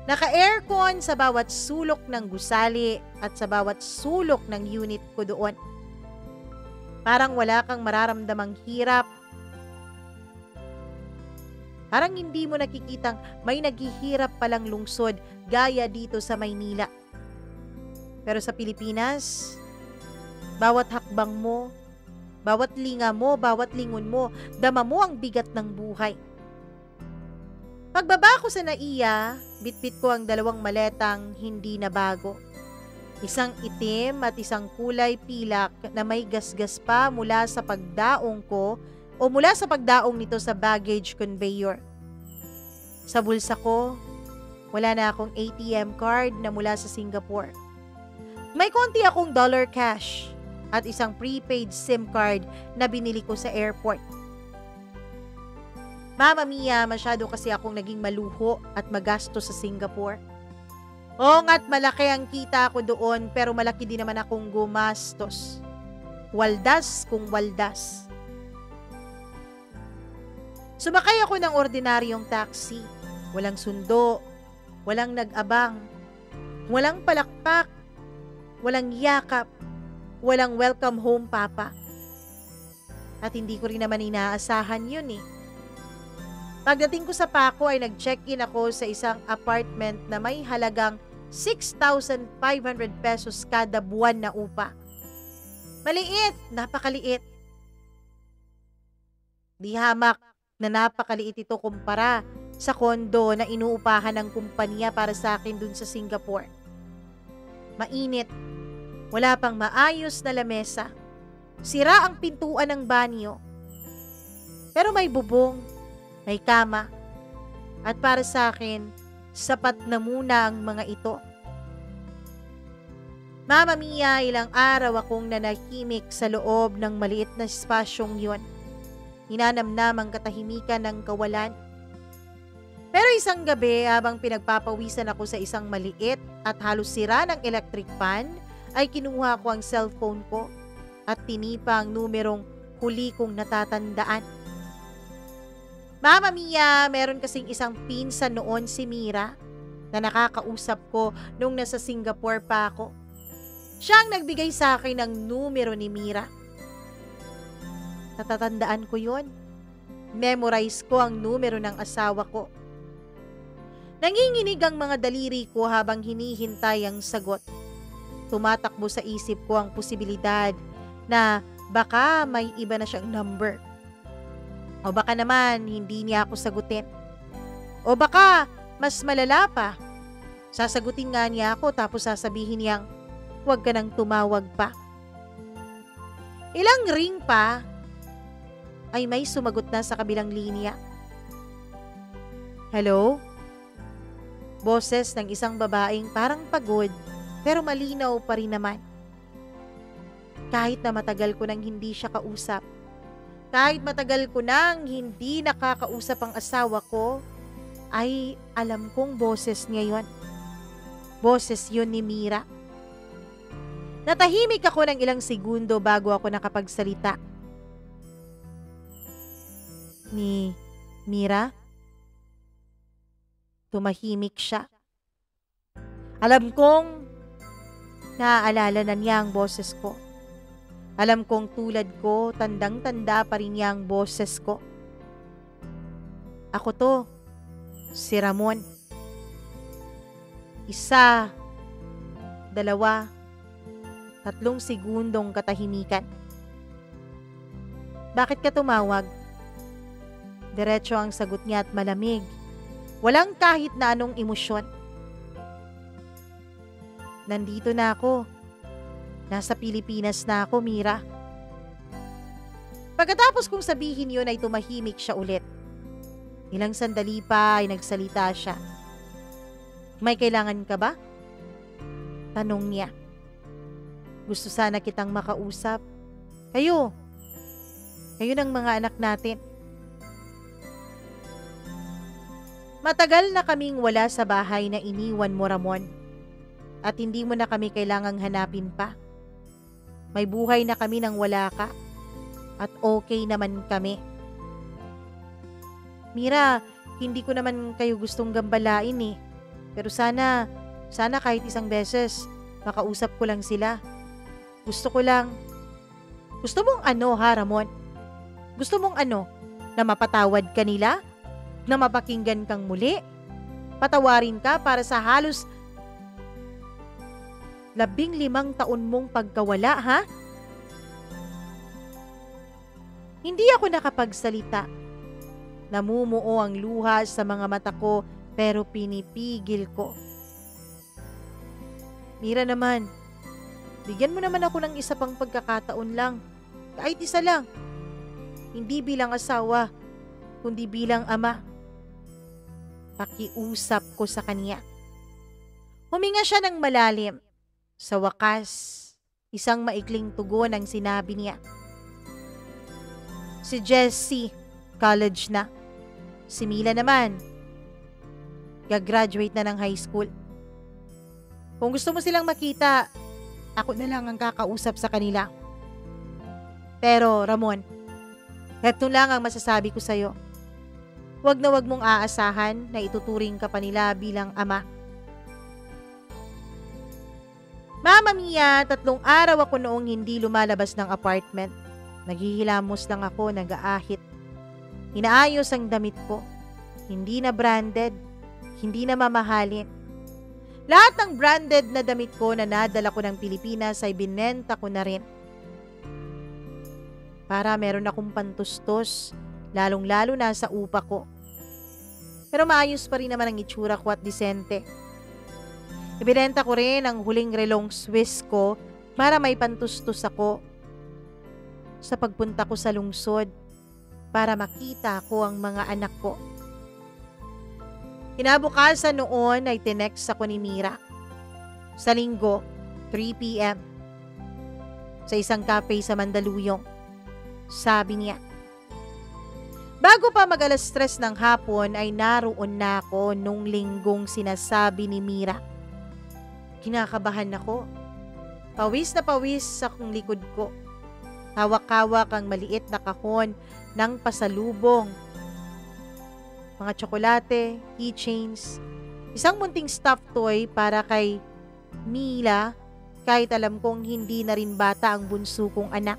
Naka-aircon sa bawat sulok ng gusali at sa bawat sulok ng unit ko doon. Parang wala kang mararamdamang hirap. Parang hindi mo nakikitang may naghihirap palang lungsod gaya dito sa Maynila. Pero sa Pilipinas, bawat hakbang mo, bawat linga mo, bawat lingon mo, dama mo ang bigat ng buhay. Pagbaba ko sa NAIA, bitbit ko ang 2 maletang hindi na bago. Isang itim at isang kulay pilak na may gasgas pa mula sa pagdaong ko o mula sa pagdaong nito sa baggage conveyor. Sa bulsa ko, wala na akong ATM card na mula sa Singapore. May konti akong dollar cash at isang prepaid SIM card na binili ko sa airport. Mama Mia, masyado kasi akong naging maluho at magasto sa Singapore. Oo nga't malaki ang kita ko doon pero malaki din naman akong gumastos. Waldas kung waldas. Sumakay ako ng ordinaryong taxi. Walang sundo, walang nag-abang, walang palakpak, walang yakap, walang welcome home papa. At hindi ko rin naman inaasahan yun eh. Pagdating ko sa Paco ay nag-check-in ako sa isang apartment na may halagang 6,500 pesos kada buwan na upa. Maliit, napakaliit. Di hamak na napakaliit ito kumpara sa kondo na inuupahan ng kumpanya para sa akin dun sa Singapore. Mainit, wala pang maayos na lamesa, sira ang pintuan ng banyo. Pero may bubong, may kama, at para sa akin, sapat na muna ang mga ito. Mama Mia, ilang araw akong nanahimik sa loob ng maliit na espasyong yun. Hinanamnam ang katahimikan ng kawalan. Pero isang gabi, habang pinagpapawisan ako sa isang maliit at halos sira ng electric fan, ay kinuha ko ang cellphone ko at tinipa ang numerong huli kong natatandaan. Mama Mia, meron kasing isang pinsan noon si Mira na nakakausap ko nung nasa Singapore pa ako. Siya ang nagbigay sa akin ng numero ni Mira. Natatandaan ko yon. Memorize ko ang numero ng asawa ko. Nanginginig ang mga daliri ko habang hinihintay ang sagot. Tumatakbo sa isip ko ang posibilidad na baka may iba na siyang number. O baka naman hindi niya ako sagutin. O baka mas malala pa. Sasagutin nga niya ako tapos sasabihin niyang, huwag ka nang tumawag pa. Ilang ring pa, ay may sumagot na sa kabilang linya. Hello? Boses ng isang babaeng parang pagod pero malinaw pa rin naman. Kahit na matagal ko nang hindi siya kausap, kahit matagal ko nang hindi nakakausap ang asawa ko, ay alam kong boses niya yon. Boses yun ni Mira. Natahimik ako ng ilang segundo bago ako nakapagsalita. Ni Mira? Tumahimik siya. Alam kong naaalala na niya ang boses ko. Alam kong tulad ko, tandang-tanda pa rin niya ang boses ko. Ako to, si Ramon. 1, 2, 3 segundong katahimikan. Bakit ka tumawag? Diretso ang sagot niya at malamig. Walang kahit na anong emosyon. Nandito na ako. Nasa Pilipinas na ako, Mira. Pagkatapos kong sabihin yun ay tumahimik siya ulit. Ilang sandali pa ay nagsalita siya. May kailangan ka ba? Tanong niya. Gusto sana kitang makausap. Kayo ng mga anak natin. Matagal na kaming wala sa bahay na iniwan mo, Ramon. At hindi mo na kami kailangang hanapin pa. May buhay na kami nang wala ka. At okay naman kami. Mira, hindi ko naman kayo gustong gambalain eh. Pero sana kahit isang beses, makausap ko lang sila. Gusto mong ano ha, Ramon? Gusto mong ano? Na mapatawad ka nila? Na mapakinggan kang muli? Patawarin ka para sa halos 15 taon mong pagkawala, ha? Hindi ako nakapagsalita. Namumuo ang luha sa mga mata ko pero pinipigil ko. Mira naman, bigyan mo naman ako ng isa pang pagkakataon lang. Kahit isa lang. Hindi bilang asawa, kundi bilang ama. Pakiusap ko sa kanya. Huminga siya ng malalim. Sa wakas, isang maikling tugon ang sinabi niya. Si Jessie, college na. Si Mila naman, gagraduate na ng high school. Kung gusto mo silang makita, ako na lang ang kakausap sa kanila. Pero Ramon, eto lang ang masasabi ko sa'yo. Wag na wag mong aasahan na ituturing ka pa nila bilang ama. Mama Mia, 3 araw ako noong hindi lumalabas ng apartment. Naghihilamos lang ako, nag-aahit. Inaayos ang damit ko. Hindi na branded, hindi na mamahalin. Lahat ng branded na damit ko na nadala ko ng Pilipinas ay binenta ko na rin. Para meron akong pantustos, lalong-lalo na sa upa ko. Pero maayos pa rin naman ang itsura ko at disente. Ibinenta ko rin ang huling relong Swiss ko para may pantustos ako sa pagpunta ko sa lungsod para makita ko ang mga anak ko. Kinabukasan noon ay tinext ako ni Mira. Sa linggo, 3 p.m. sa isang cafe sa Mandaluyong. Sabi niya, bago pa mag-alas 3 ng hapon ay naroon na ako nung linggong sinasabi ni Mira. Kinakabahan ako. Pawis na pawis sa akong likod ko. Hawak-hawak ang maliit na kahon ng pasalubong. Mga tsokolate, keychains, isang munting stuffed toy para kay Mila kahit alam kong hindi na rin bata ang bunso kong anak.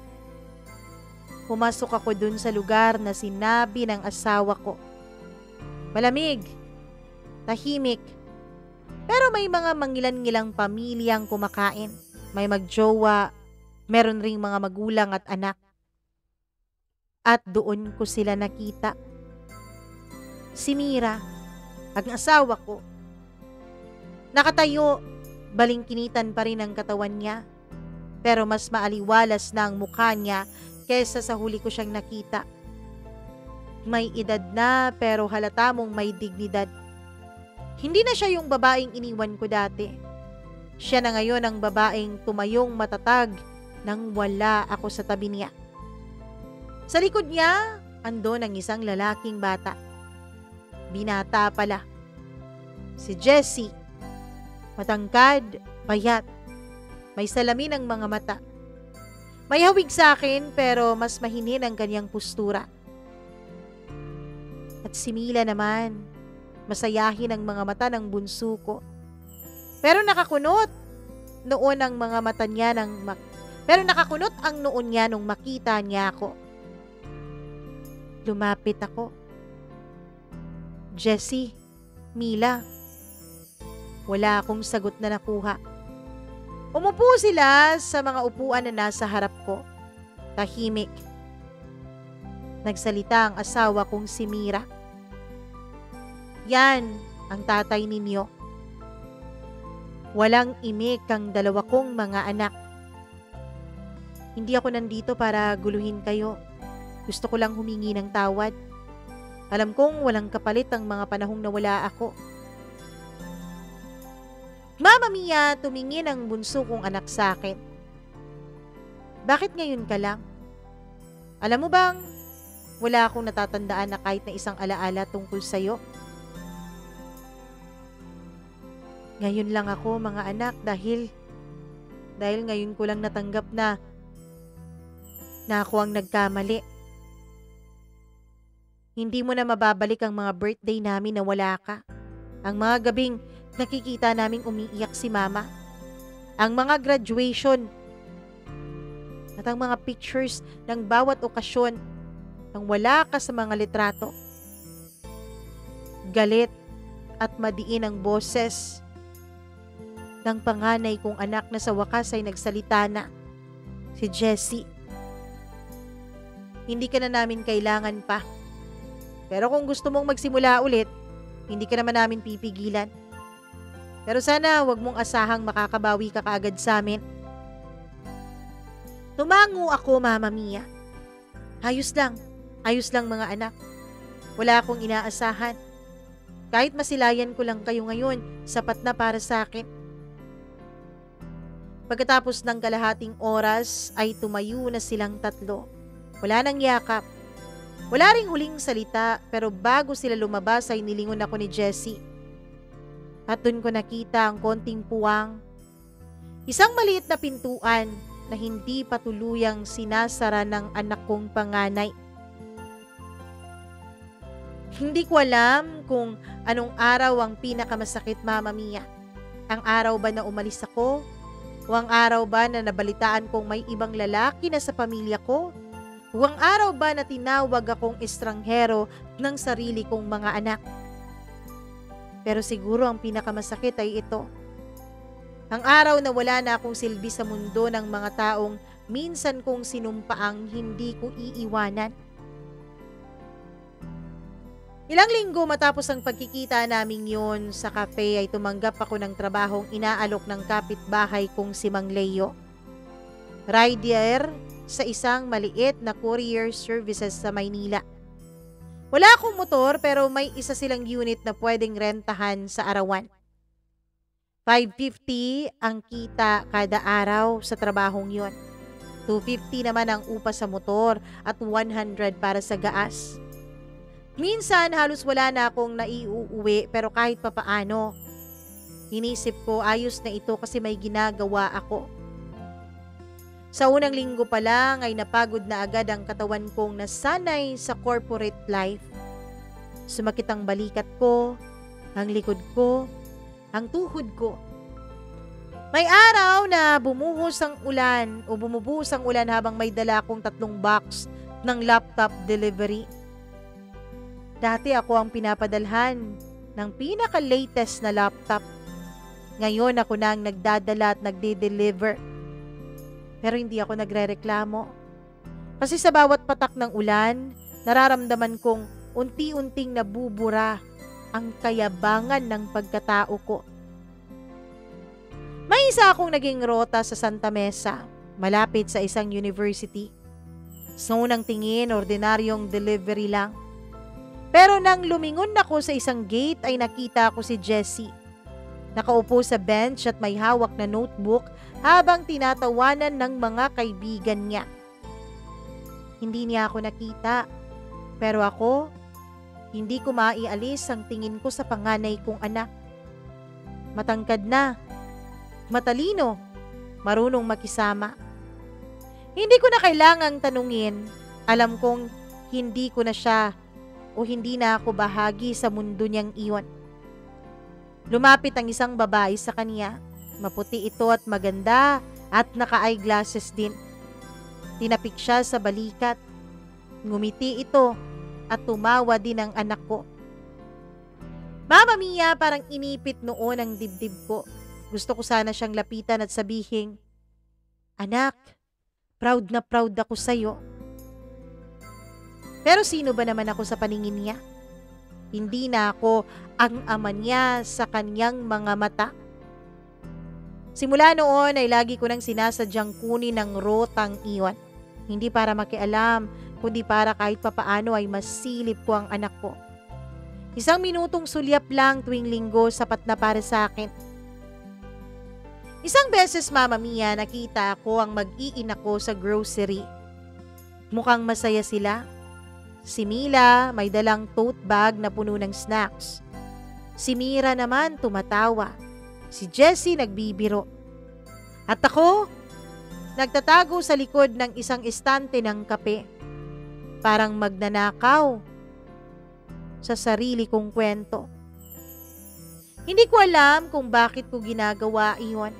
Pumasok ako dun sa lugar na sinabi ng asawa ko. Malamig, tahimik, pero may mga mangilan-ngilang pamilyang kumakain. May magjowa, meron ring mga magulang at anak. At doon ko sila nakita. Si Mira, ang asawa ko. Nakatayo, balingkinitan pa rin ang katawan niya. Pero mas maaliwalas na ang mukha niya kesa sa huli ko siyang nakita. May edad na pero halata mong may dignidad. Hindi na siya yung babaeng iniwan ko dati. Siya na ngayon ang babaeng tumayong matatag nang wala ako sa tabi niya. Sa likod niya, andon ang isang lalaking bata. Binata pala. Si Jessie. Matangkad, payat. May salamin ang mga mata. May hawig sa akin pero mas mahinin ang kanyang postura. At si Mila naman, masayahin ang mga mata ng bunso ko. Pero nakakunot noon ang mga mata niya pero nakakunot ang noon niya nung makita niya ako. Lumapit ako. Jessie, Mila. Wala akong sagot na nakuha. Umupo sila sa mga upuan na nasa harap ko. Tahimik. Nagsalita ang asawa kong si Mira. Yan ang tatay ninyo. Walang imik ang dalawa kong mga anak. Hindi ako nandito para guluhin kayo. Gusto ko lang humingi ng tawad. Alam kong walang kapalit ang mga panahong nawala ako. Mama Mia, tumingin ang bunso kong anak sa akin. Bakit ngayon ka lang? Alam mo bang, wala akong natatandaan na kahit na isang alaala tungkol sa'yo. Ngayon lang ako mga anak dahil ngayon ko lang natanggap na ako ang nagkamali. Hindi mo na mababalik ang mga birthday namin na wala ka. Ang mga gabing nakikita naming umiiyak si mama. Ang mga graduation at ang mga pictures ng bawat okasyon nang wala ka sa mga litrato. Galit at madiin ang boses ng panganay kong anak na sa wakas ay nagsalita na, si Jessie. Hindi ka na namin kailangan pa. Pero kung gusto mong magsimula ulit, hindi ka naman namin pipigilan. Pero sana wag mong asahang makakabawi ka kaagad sa amin. Tumango ako, Mama Mia. Ayos lang mga anak. Wala akong inaasahan. Kahit masilayan ko lang kayo ngayon, sapat na para sa akin. Pagkatapos ng kalahating oras ay tumayo na silang tatlo. Wala nang yakap. Wala ring huling salita pero bago sila lumabas ay nilingon ako ni Jessie. At dun ko nakita ang konting puwang. Isang maliit na pintuan na hindi patuluyang sinasara ng anak kong panganay. Hindi ko alam kung anong araw ang pinakamasakit, Mama Mia. Ang araw ba na umalis ako? O ang araw ba na nabalitaan kong may ibang lalaki na sa pamilya ko? O ang araw ba na tinawag akong estranghero ng sarili kong mga anak? Pero siguro ang pinakamasakit ay ito. Ang araw na wala na akong silbi sa mundo ng mga taong minsan kong sinumpaang hindi ko iiwanan. Ilang linggo matapos ang pagkikita naming yon sa cafe ay tumanggap ako ng trabahong inaalok ng kapitbahay kong si Mang Leo. Rider sa isang maliit na courier services sa Maynila. Wala akong motor pero may isa silang unit na pwedeng rentahan sa arawan. 550 ang kita kada araw sa trabahong yon. 250 naman ang upa sa motor at 100 para sa gaas. Minsan halos wala na akong naiuuwi pero kahit papaano, inisip ko ayos na ito kasi may ginagawa ako. Sa unang linggo pa lang ay napagod na agad ang katawan kong nasanay sa corporate life. Sumakit ang balikat ko, ang likod ko, ang tuhod ko. May araw na bumubuhos ang ulan habang may dala akong 3 box ng laptop delivery. Dati ako ang pinapadalhan ng pinaka-latest na laptop. Ngayon ako na ang nagdadala at nagde-deliver. Pero hindi ako nagrereklamo. Kasi sa bawat patak ng ulan, nararamdaman kong unti-unting nabubura ang kayabangan ng pagkatao ko. May isa akong naging rota sa Santa Mesa, malapit sa isang university. Sa unang tingin, ordinaryong delivery lang. Pero nang lumingon ako sa isang gate ay nakita ko si Jessie. Nakaupo sa bench at may hawak na notebook habang tinatawanan ng mga kaibigan niya. Hindi niya ako nakita, pero ako, hindi ko maialis ang tingin ko sa panganay kong anak. Matangkad na, matalino, marunong makisama. Hindi ko na kailangang tanungin, alam kong hindi ko na siya o hindi na ako bahagi sa mundo niyang iyon. Lumapit ang isang babae sa kanya. Maputi ito at maganda at naka-eyeglasses din. Tinapik siya sa balikat. Ngumiti ito at tumawa din ang anak ko. Mama Mia, parang inipit noon ang dibdib ko. Gusto ko sana siyang lapitan at sabihin, "Anak, proud na proud ako sa'yo." Pero sino ba naman ako sa paningin niya? Hindi na ako ang ama niya sa kanyang mga mata. Simula noon ay lagi ko nang sinasadyang kunin ng rotang iwan. Hindi para makialam, kundi para kahit papaano ay masilip ko ang anak ko. Isang minutong sulyap lang tuwing linggo sapat na para sa akin. Isang beses, Mama Mia, nakita ako ang mag-iina ko sa grocery. Mukhang masaya sila. Si Mila may dalang tote bag na puno ng snacks. Si Mira naman tumatawa. Si Jessie nagbibiro. At ako, nagtatago sa likod ng isang estante ng kape. Parang magnanakaw sa sarili kong kwento. Hindi ko alam kung bakit ko ginagawa iyon.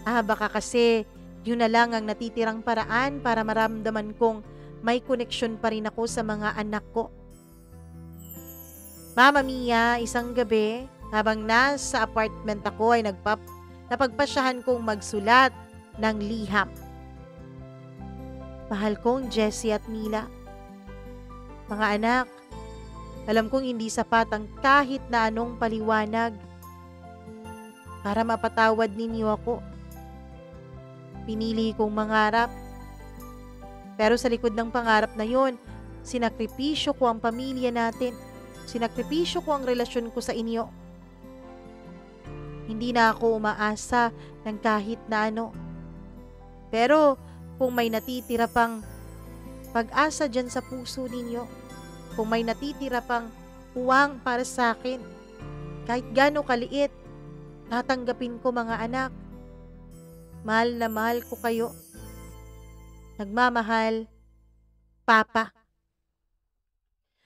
Baka kasi yun na lang ang natitirang paraan para maramdaman kong may koneksyon pa rin ako sa mga anak ko. Mama Mia, isang gabi, habang nasa apartment ako ay napagpasyahan kong magsulat ng liham. Mahal kong Jessie at Mila. Mga anak, alam kong hindi sapat ang kahit na anong paliwanag para mapatawad ninyo ako. Pinili kong mangarap. Pero sa likod ng pangarap na yon, sinakripisyo ko ang pamilya natin. Sinakripisyo ko ang relasyon ko sa inyo. Hindi na ako umaasa ng kahit na ano. Pero kung may natitira pang pag-asa dyan sa puso ninyo, kung may natitira pang huwang para sa akin, kahit gaano kaliit, tatanggapin ko, mga anak. Mahal na mahal ko kayo. Nagmamahal, Papa.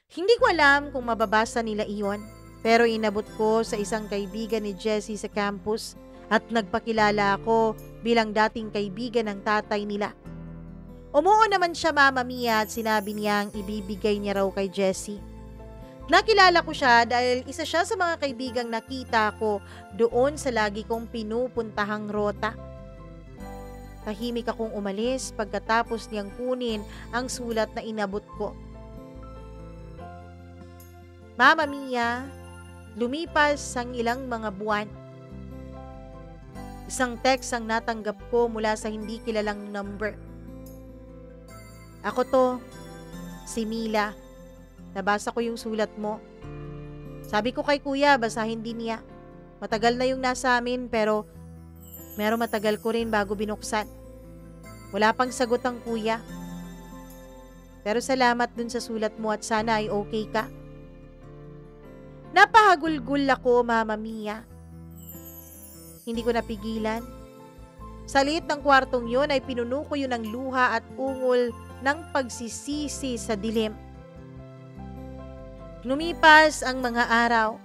Hindi ko alam kung mababasa nila iyon, pero inabot ko sa isang kaibigan ni Jessie sa campus at nagpakilala ako bilang dating kaibigan ng tatay nila. Umuo naman siya, Mama Mia, at sinabi niyang ibibigay niya raw kay Jessie. Nakilala ko siya dahil isa siya sa mga kaibigang nakita ko doon sa lagi kong pinupuntahang rota. Tahimik akong umalis pagkatapos niyang kunin ang sulat na inabot ko. Mama Mia, lumipas ang ilang mga buwan. Isang text ang natanggap ko mula sa hindi kilalang number. Ako to, si Mila. Nabasa ko yung sulat mo. Sabi ko kay kuya, basahin din niya. Matagal na yung nasa amin pero matagal ko rin bago binuksan. Wala pang sagot ang kuya. Pero salamat dun sa sulat mo at sana ay okay ka. Napahagulgul ako, Mama Mia. Hindi ko napigilan. Sa liit ng kwartong yon ay pinuno ko yun ng luha at ungol ng pagsisisi sa dilim. Lumipas ang mga araw.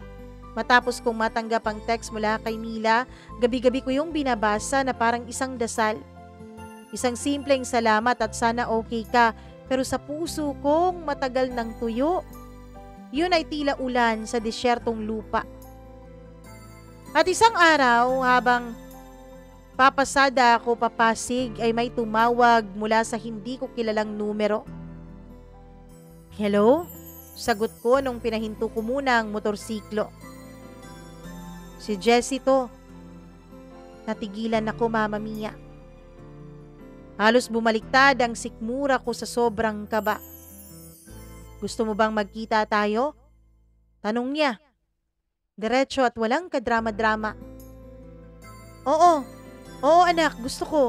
Matapos kong matanggap ang text mula kay Mila, gabi-gabi ko yung binabasa na parang isang dasal. Isang simpleng salamat at sana okay ka, pero sa puso kong matagal ng tuyo. Yun ay tila ulan sa desyertong lupa. At isang araw, habang papasada ako papasig, ay may tumawag mula sa hindi ko kilalang numero. Hello? Sagot ko nung pinahinto ko muna ang motorsiklo. Si Jessie to. Natigilan ako, Mama Mia. Halos bumaliktad ang sikmura ko sa sobrang kaba. Gusto mo bang magkita tayo? Tanong niya. Diretso at walang kadrama-drama. Oo, oo anak, gusto ko.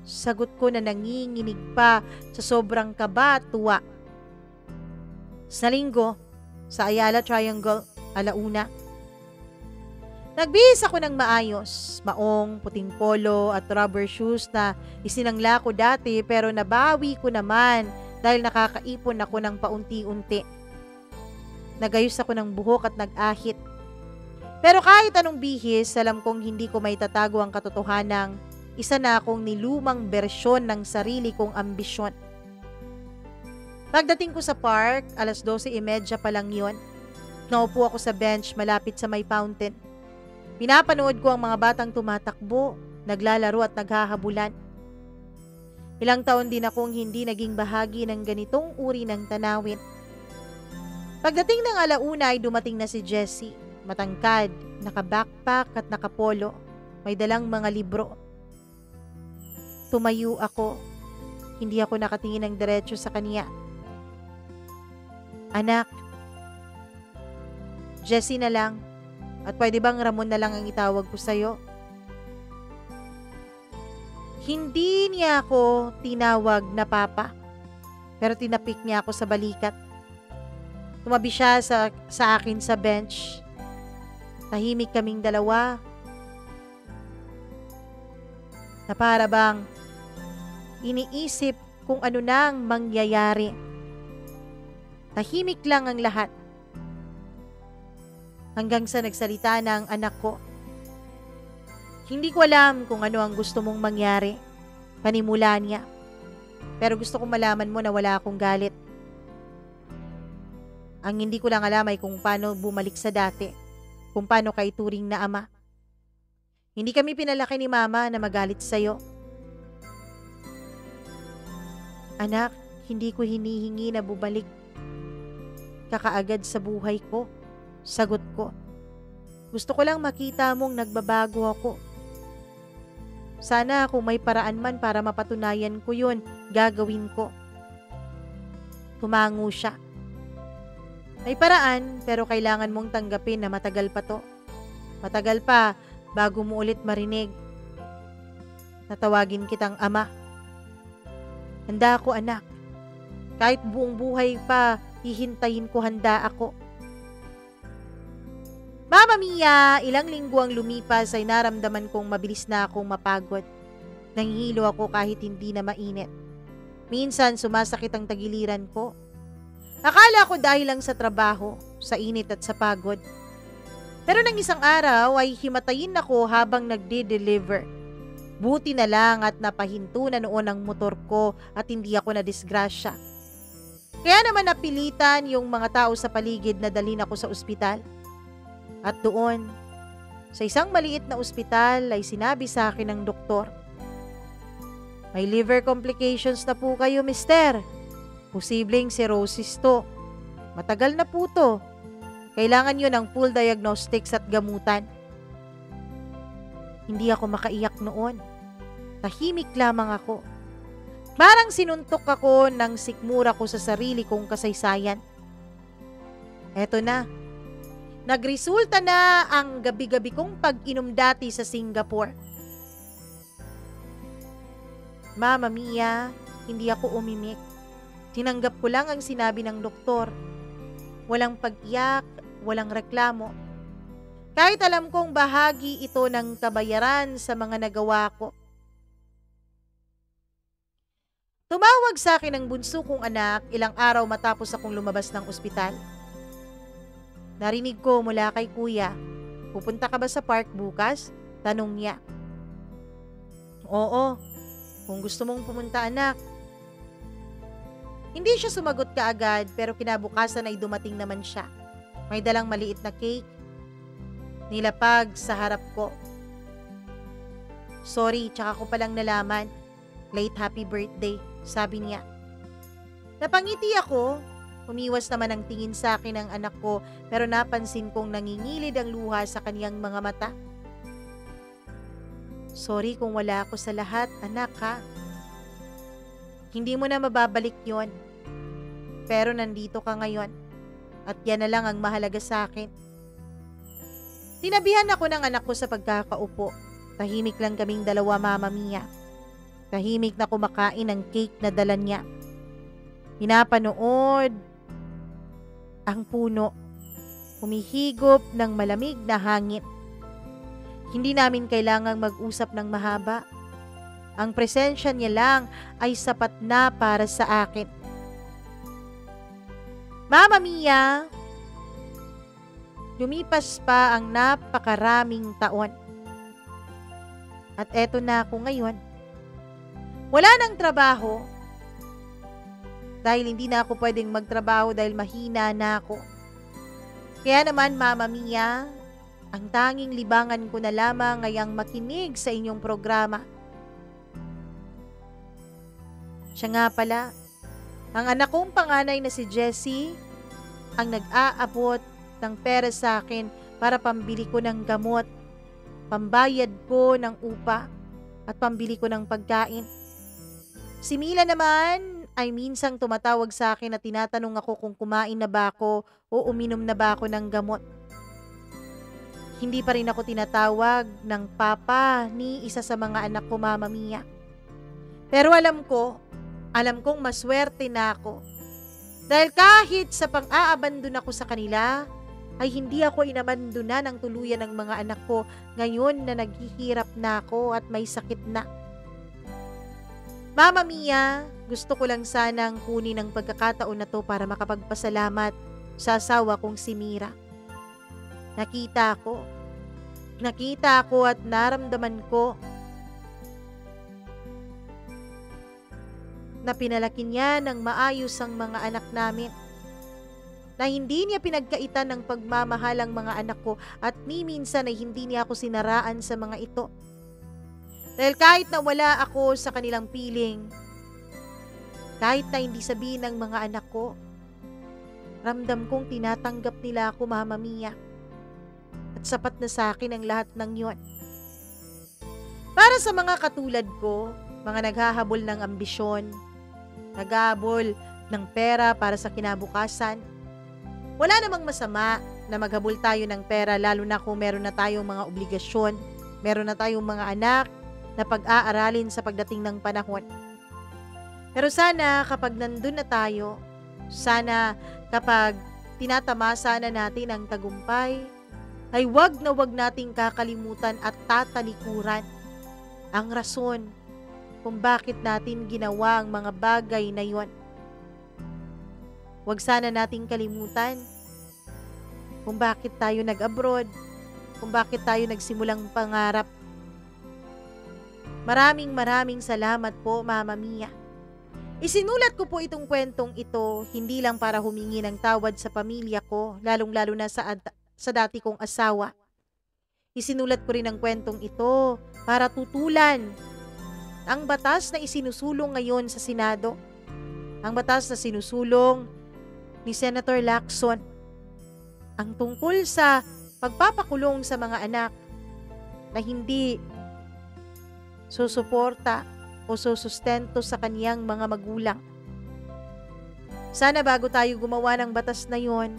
Sagot ko na nanginginig pa sa sobrang kaba at tuwa. Sa linggo, sa Ayala Triangle, alauna. Nagbihis ako ng maayos, maong, puting polo at rubber shoes na isinangla ko dati pero nabawi ko naman dahil nakakaipon ako ng paunti-unti. Nagayos ako ng buhok at nag-ahit. Pero kahit anong bihis, alam kong hindi ko may tatago ang katotohanang isa na akong nilumang bersyon ng sarili kong ambisyon. Pagdating ko sa park, 12:30 pa lang yon. Naupo ako sa bench malapit sa may fountain. Pinapanood ko ang mga batang tumatakbo, naglalaro at naghahabulan. Ilang taon din akong hindi naging bahagi ng ganitong uri ng tanawin. Pagdating ng alauna ay dumating na si Jessie. Matangkad, naka-backpack at nakapolo, may dalang mga libro. Tumayo ako, hindi ako nakatingin ng diretso sa kanya. Anak, Jessie na lang, at pwede bang Ramon na lang ang itawag ko sa'yo? Hindi niya ako tinawag na papa, pero tinapik niya ako sa balikat. Tumabi siya sa akin sa bench. Tahimik kaming dalawa. Na para bang iniisip kung ano nang mangyayari. Tahimik lang ang lahat. Hanggang sa nagsalita na ang anak ko. Hindi ko alam kung ano ang gusto mong mangyari. Panimula niya. Pero gusto kong malaman mo na wala akong galit. Ang hindi ko lang alam ay kung paano bumalik sa dati. Kung paano ka ituring na ama. Hindi kami pinalaki ni mama na magalit sa'yo. Anak, hindi ko hinihingi na bumalik ka kaagad sa buhay ko. Sagot ko. Gusto ko lang makita mong nagbabago ako. Sana kung may paraan man para mapatunayan ko yun, gagawin ko. Tumango siya. May paraan pero kailangan mong tanggapin na matagal pa to. Matagal pa bago mo ulit marinig. Natawagin kitang ama. Handa ako anak. Kahit buong buhay pa, hihintayin ko handa ako. Mama Mia, ilang linggo ang lumipas ay naramdaman kong mabilis na akong mapagod. Nangihilo ako kahit hindi na mainit. Minsan sumasakit ang tagiliran ko. Akala ko dahil lang sa trabaho, sa init at sa pagod. Pero nang isang araw ay himatayin ako habang nagde-deliver. Buti na lang at napahinto na noon ang motor ko at hindi ako nadisgrasya. Kaya naman napilitan yung mga tao sa paligid na dalhin ako sa ospital. At doon, sa isang maliit na ospital ay sinabi sa akin ng doktor, "May liver complications na po kayo, mister. Posibleng cirrhosis to. Matagal na po to. Kailangan nyo ng full diagnostics at gamutan." Hindi ako makaiyak noon. Tahimik lamang ako. Parang sinuntok ako ng sikmura ko sa sarili kong kasaysayan. Eto na. Nagresulta na ang gabi-gabi kong pag-inom dati sa Singapore. Mama Mia, hindi ako umimik. Tinanggap ko lang ang sinabi ng doktor. Walang pag-iyak, walang reklamo. Kahit alam kong bahagi ito ng kabayaran sa mga nagawa ko. Tumawag sa akin ang bunso kong anak ilang araw matapos akong lumabas ng ospital. Narinig ko mula kay kuya, "Pupunta ka ba sa park bukas?" Tanong niya. "Oo, kung gusto mong pumunta anak." Hindi siya sumagot kaagad pero kinabukasan ay dumating naman siya. May dalang maliit na cake. Nilapag sa harap ko. "Sorry, tsaka ko palang nalaman. Late happy birthday," sabi niya. Napangiti ako. Umiwas naman ang tingin sa akin ng anak ko pero napansin kong nangingilid ang luha sa kaniyang mga mata. "Sorry kung wala ako sa lahat, anak ha. Hindi mo na mababalik yon. Pero nandito ka ngayon at yan na lang ang mahalaga sa akin. Tinabihan ako ng anak ko sa pagkakaupo. Tahimik lang kaming dalawa, Mama Mia. Tahimik na kumakain ng cake na dala niya. Pinapanood ang puno. Humihigop ng malamig na hangin. Hindi namin kailangang mag-usap ng mahaba. Ang presensya niya lang ay sapat na para sa akin. Mama Mia, lumipas pa ang napakaraming taon. At eto na ako ngayon. Wala nang trabaho. Dahil hindi na ako pwedeng magtrabaho dahil mahina na ako. Kaya naman, Mama Mia, ang tanging libangan ko na lamang ay ang makinig sa inyong programa. Siya nga pala, ang anak kong panganay na si Jessie, ang nag-aabot ng pera sa akin para pambili ko ng gamot, pambayad ko ng upa, at pambili ko ng pagkain. Si Mila naman ay minsang tumatawag sa akin at tinatanong ako kung kumain na ba ako o uminom na ba ako ng gamot. Hindi pa rin ako tinatawag ng papa ni isa sa mga anak ko, Mama Mia. Pero alam kong maswerte na ako. Dahil kahit sa pang-aabandon ako sa kanila, ay hindi ako inabandona ng tuluyan ng mga anak ko ngayon na naghihirap na ako at may sakit na. Mama Mia, gusto ko lang sanang kunin ang pagkakataon na to para makapagpasalamat sa asawa kong si Mira. Nakita ko at naramdaman ko na pinalaki niya ng maayos ang mga anak namin. Na hindi niya pinagkaitan ng pagmamahal ang mga anak ko at ni minsan ay hindi niya ako sinaraan sa mga ito. Dahil kahit na wala ako sa kanilang piling, kahit na hindi sabihin ng mga anak ko, ramdam kong tinatanggap nila ako, Mama Mia. At sapat na sa akin ang lahat ng yon. Para sa mga katulad ko, mga naghahabol ng ambisyon, naghahabol ng pera para sa kinabukasan, wala namang masama na maghabol tayo ng pera lalo na kung meron na tayong mga obligasyon, meron na tayong mga anak na pag-aaralin sa pagdating ng panahon. Pero sana kapag nandun na tayo, sana kapag tinatamasa na natin ang tagumpay, ay wag nating kakalimutan at tatalikuran ang rason kung bakit natin ginawa ang mga bagay na yon. Wag sana nating kalimutan kung bakit tayo nag-abroad, kung bakit tayo nagsimulang pangarap. Maraming salamat po, Mama Mia. Isinulat ko po itong kwentong ito hindi lang para humingi ng tawad sa pamilya ko, lalong-lalo na sa dati kong asawa. Isinulat ko rin ang kwentong ito para tutulan ang batas na isinusulong ngayon sa Senado. Ang batas na sinusulong ni Senator Lacson. Ang tungkol sa pagpapakulong sa mga anak na hindi susuporta o susustento sa kaniyang mga magulang. Sana bago tayo gumawa ng batas na yon,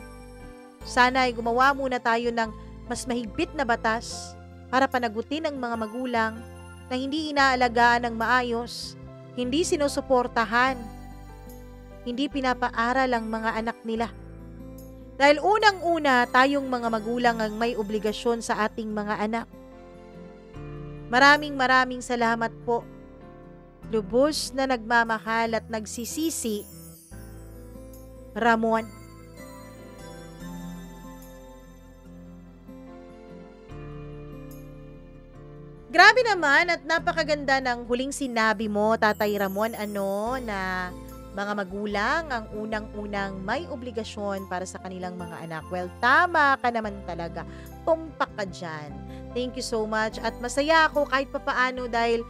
sana ay gumawa muna tayo ng mas mahigpit na batas para panagutin ang mga magulang na hindi inaalagaan ng maayos, hindi sinusuportahan, hindi pinapaaral ang mga anak nila. Dahil unang-una tayong mga magulang ang may obligasyon sa ating mga anak. Maraming salamat po. Lubos na nagmamahal at nagsisisi, Ramon. Grabe naman at napakaganda ng huling sinabi mo, Tatay Ramon, na mga magulang ang unang-unang may obligasyon para sa kanilang mga anak. Well, tama ka naman talaga. Tumpak ka dyan. Thank you so much. At masaya ako kahit papaano dahil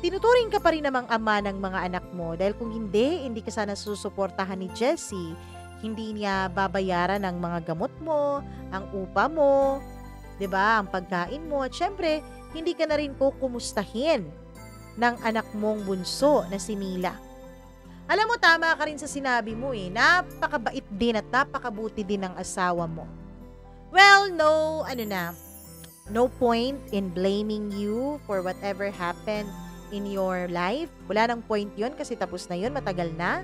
tinuturing ka pa rin namang ama ng mga anak mo. Dahil kung hindi ka sana susuportahan ni Jessie, hindi niya babayaran ang mga gamot mo, ang upa mo, 'di ba? Ang pagkain mo. At syempre, hindi ka na rin kukumustahin ng anak mong bunso na si Mila. Alam mo, tama ka rin sa sinabi mo eh. Napakabait din at napakabuti din ng asawa mo. Well, no point in blaming you for whatever happened in your life. Wala nang point yun kasi tapos na yun, matagal na.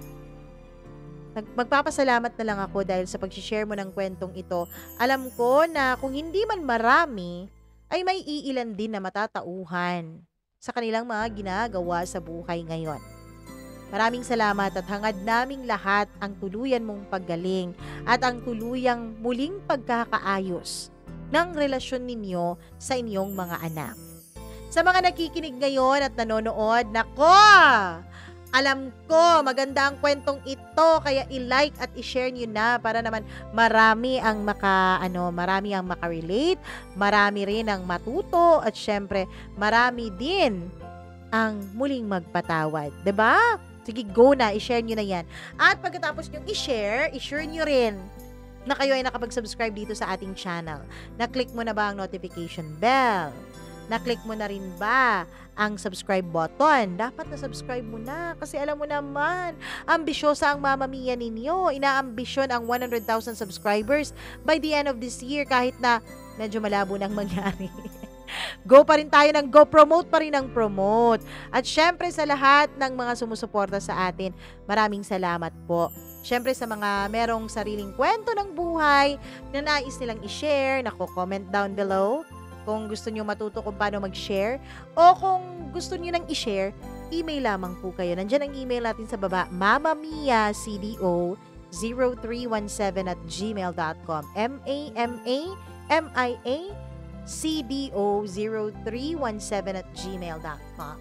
Magpapasalamat na lang ako dahil sa pag-share mo ng kwentong ito. Alam ko na kung hindi man marami, ay may iilan din na matatauhan sa kanilang mga ginagawa sa buhay ngayon. Maraming salamat at hangad naming lahat ang tuluyan mong paggaling at ang tuluyang muling pagkakaayos ng relasyon ninyo sa inyong mga anak. Sa mga nakikinig ngayon at nanonood, nako! Alam ko, maganda ang kwentong ito, kaya i-like at i-share nyo na para naman marami ang makarelate, marami rin ang matuto, at syempre, marami din ang muling magpatawad. 'Di ba? Sige, go na, i-share nyo na yan. At pagkatapos nyo i-share nyo rin na kayo ay nakapag-subscribe dito sa ating channel. Na-click mo na ba ang notification bell? Na-click mo na rin ba ang subscribe button? Dapat na-subscribe mo na kasi alam mo naman, ambisyosa ang Mama Mia ninyo. Inaambisyon ang 100,000 subscribers by the end of this year kahit na medyo malabo nang mangyari. Go pa rin tayo ng go, promote pa rin ng promote. At syempre sa lahat ng mga sumusuporta sa atin, maraming salamat po. Syempre sa mga merong sariling kwento ng buhay na nais nilang i-share, comment down below. Kung gusto nyo matuto kung paano mag-share o kung gusto nyo nang i-share, email lamang po kayo. Nandyan ang email natin sa baba, mamamiacdo0317@gmail.com mamamiacdo0317@gmail.com.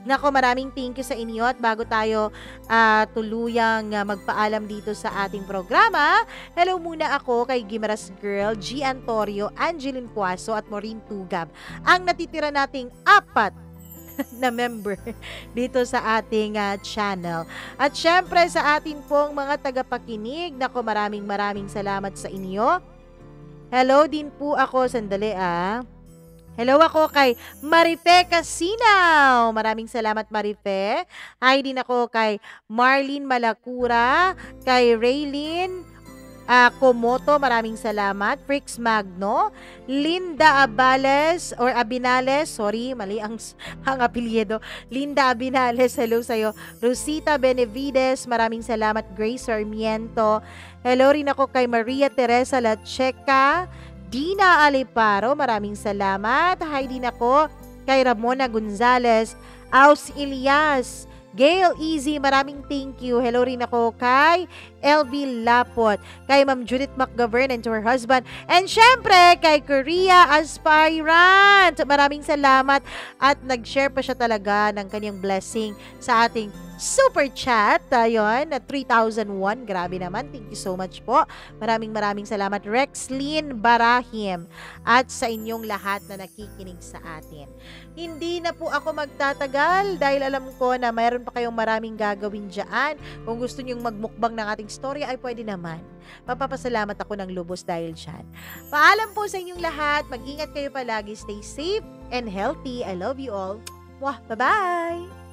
Nako, maraming thank you sa inyo at bago tayo tuluyang magpaalam dito sa ating programa, hello muna ako kay Gimaras Girl, G. Antorio, Angeline Puaso at Maureen Tugab, ang natitira nating 4 na member dito sa ating channel. At syempre sa atin pong mga tagapakinig, nako, maraming salamat sa inyo. Hello din po ako, sandali Hello ako kay Marife Casinaw. Maraming salamat, Marife. Hi din ako kay Marlene Malacura, kay Raylene Komoto, maraming salamat. Frix Magno, Linda Abinales, sorry, mali ang apelyido. Linda Abinales, hello sa'yo. Rosita Benavides, maraming salamat. Grace Sarmiento, hello rin ako kay Maria Teresa Lacheca, Dina Aliparo, maraming salamat. Hi din ako kay Ramona Gonzalez, Aus Ilias, Gail Easy, maraming thank you. Hello rin ako kay LV Lapot, kay Ma'am Judith McGovern and to her husband, and syempre kay Korea Aspirant. Maraming salamat at nag-share pa siya talaga ng kanyang blessing sa ating super chat. Ayun, na 3,001. Grabe naman. Thank you so much po. Maraming salamat, Rexlyn Barahim, at sa inyong lahat na nakikinig sa atin. Hindi na po ako magtatagal dahil alam ko na mayroon pa kayong maraming gagawin dyan. Kung gusto nyong magmukbang ng ating story ay pwede naman. Papapasalamat ako ng lubos dahil dyan. Paalam po sa inyong lahat. Mag-ingat kayo palagi. Stay safe and healthy. I love you all. Bye-bye!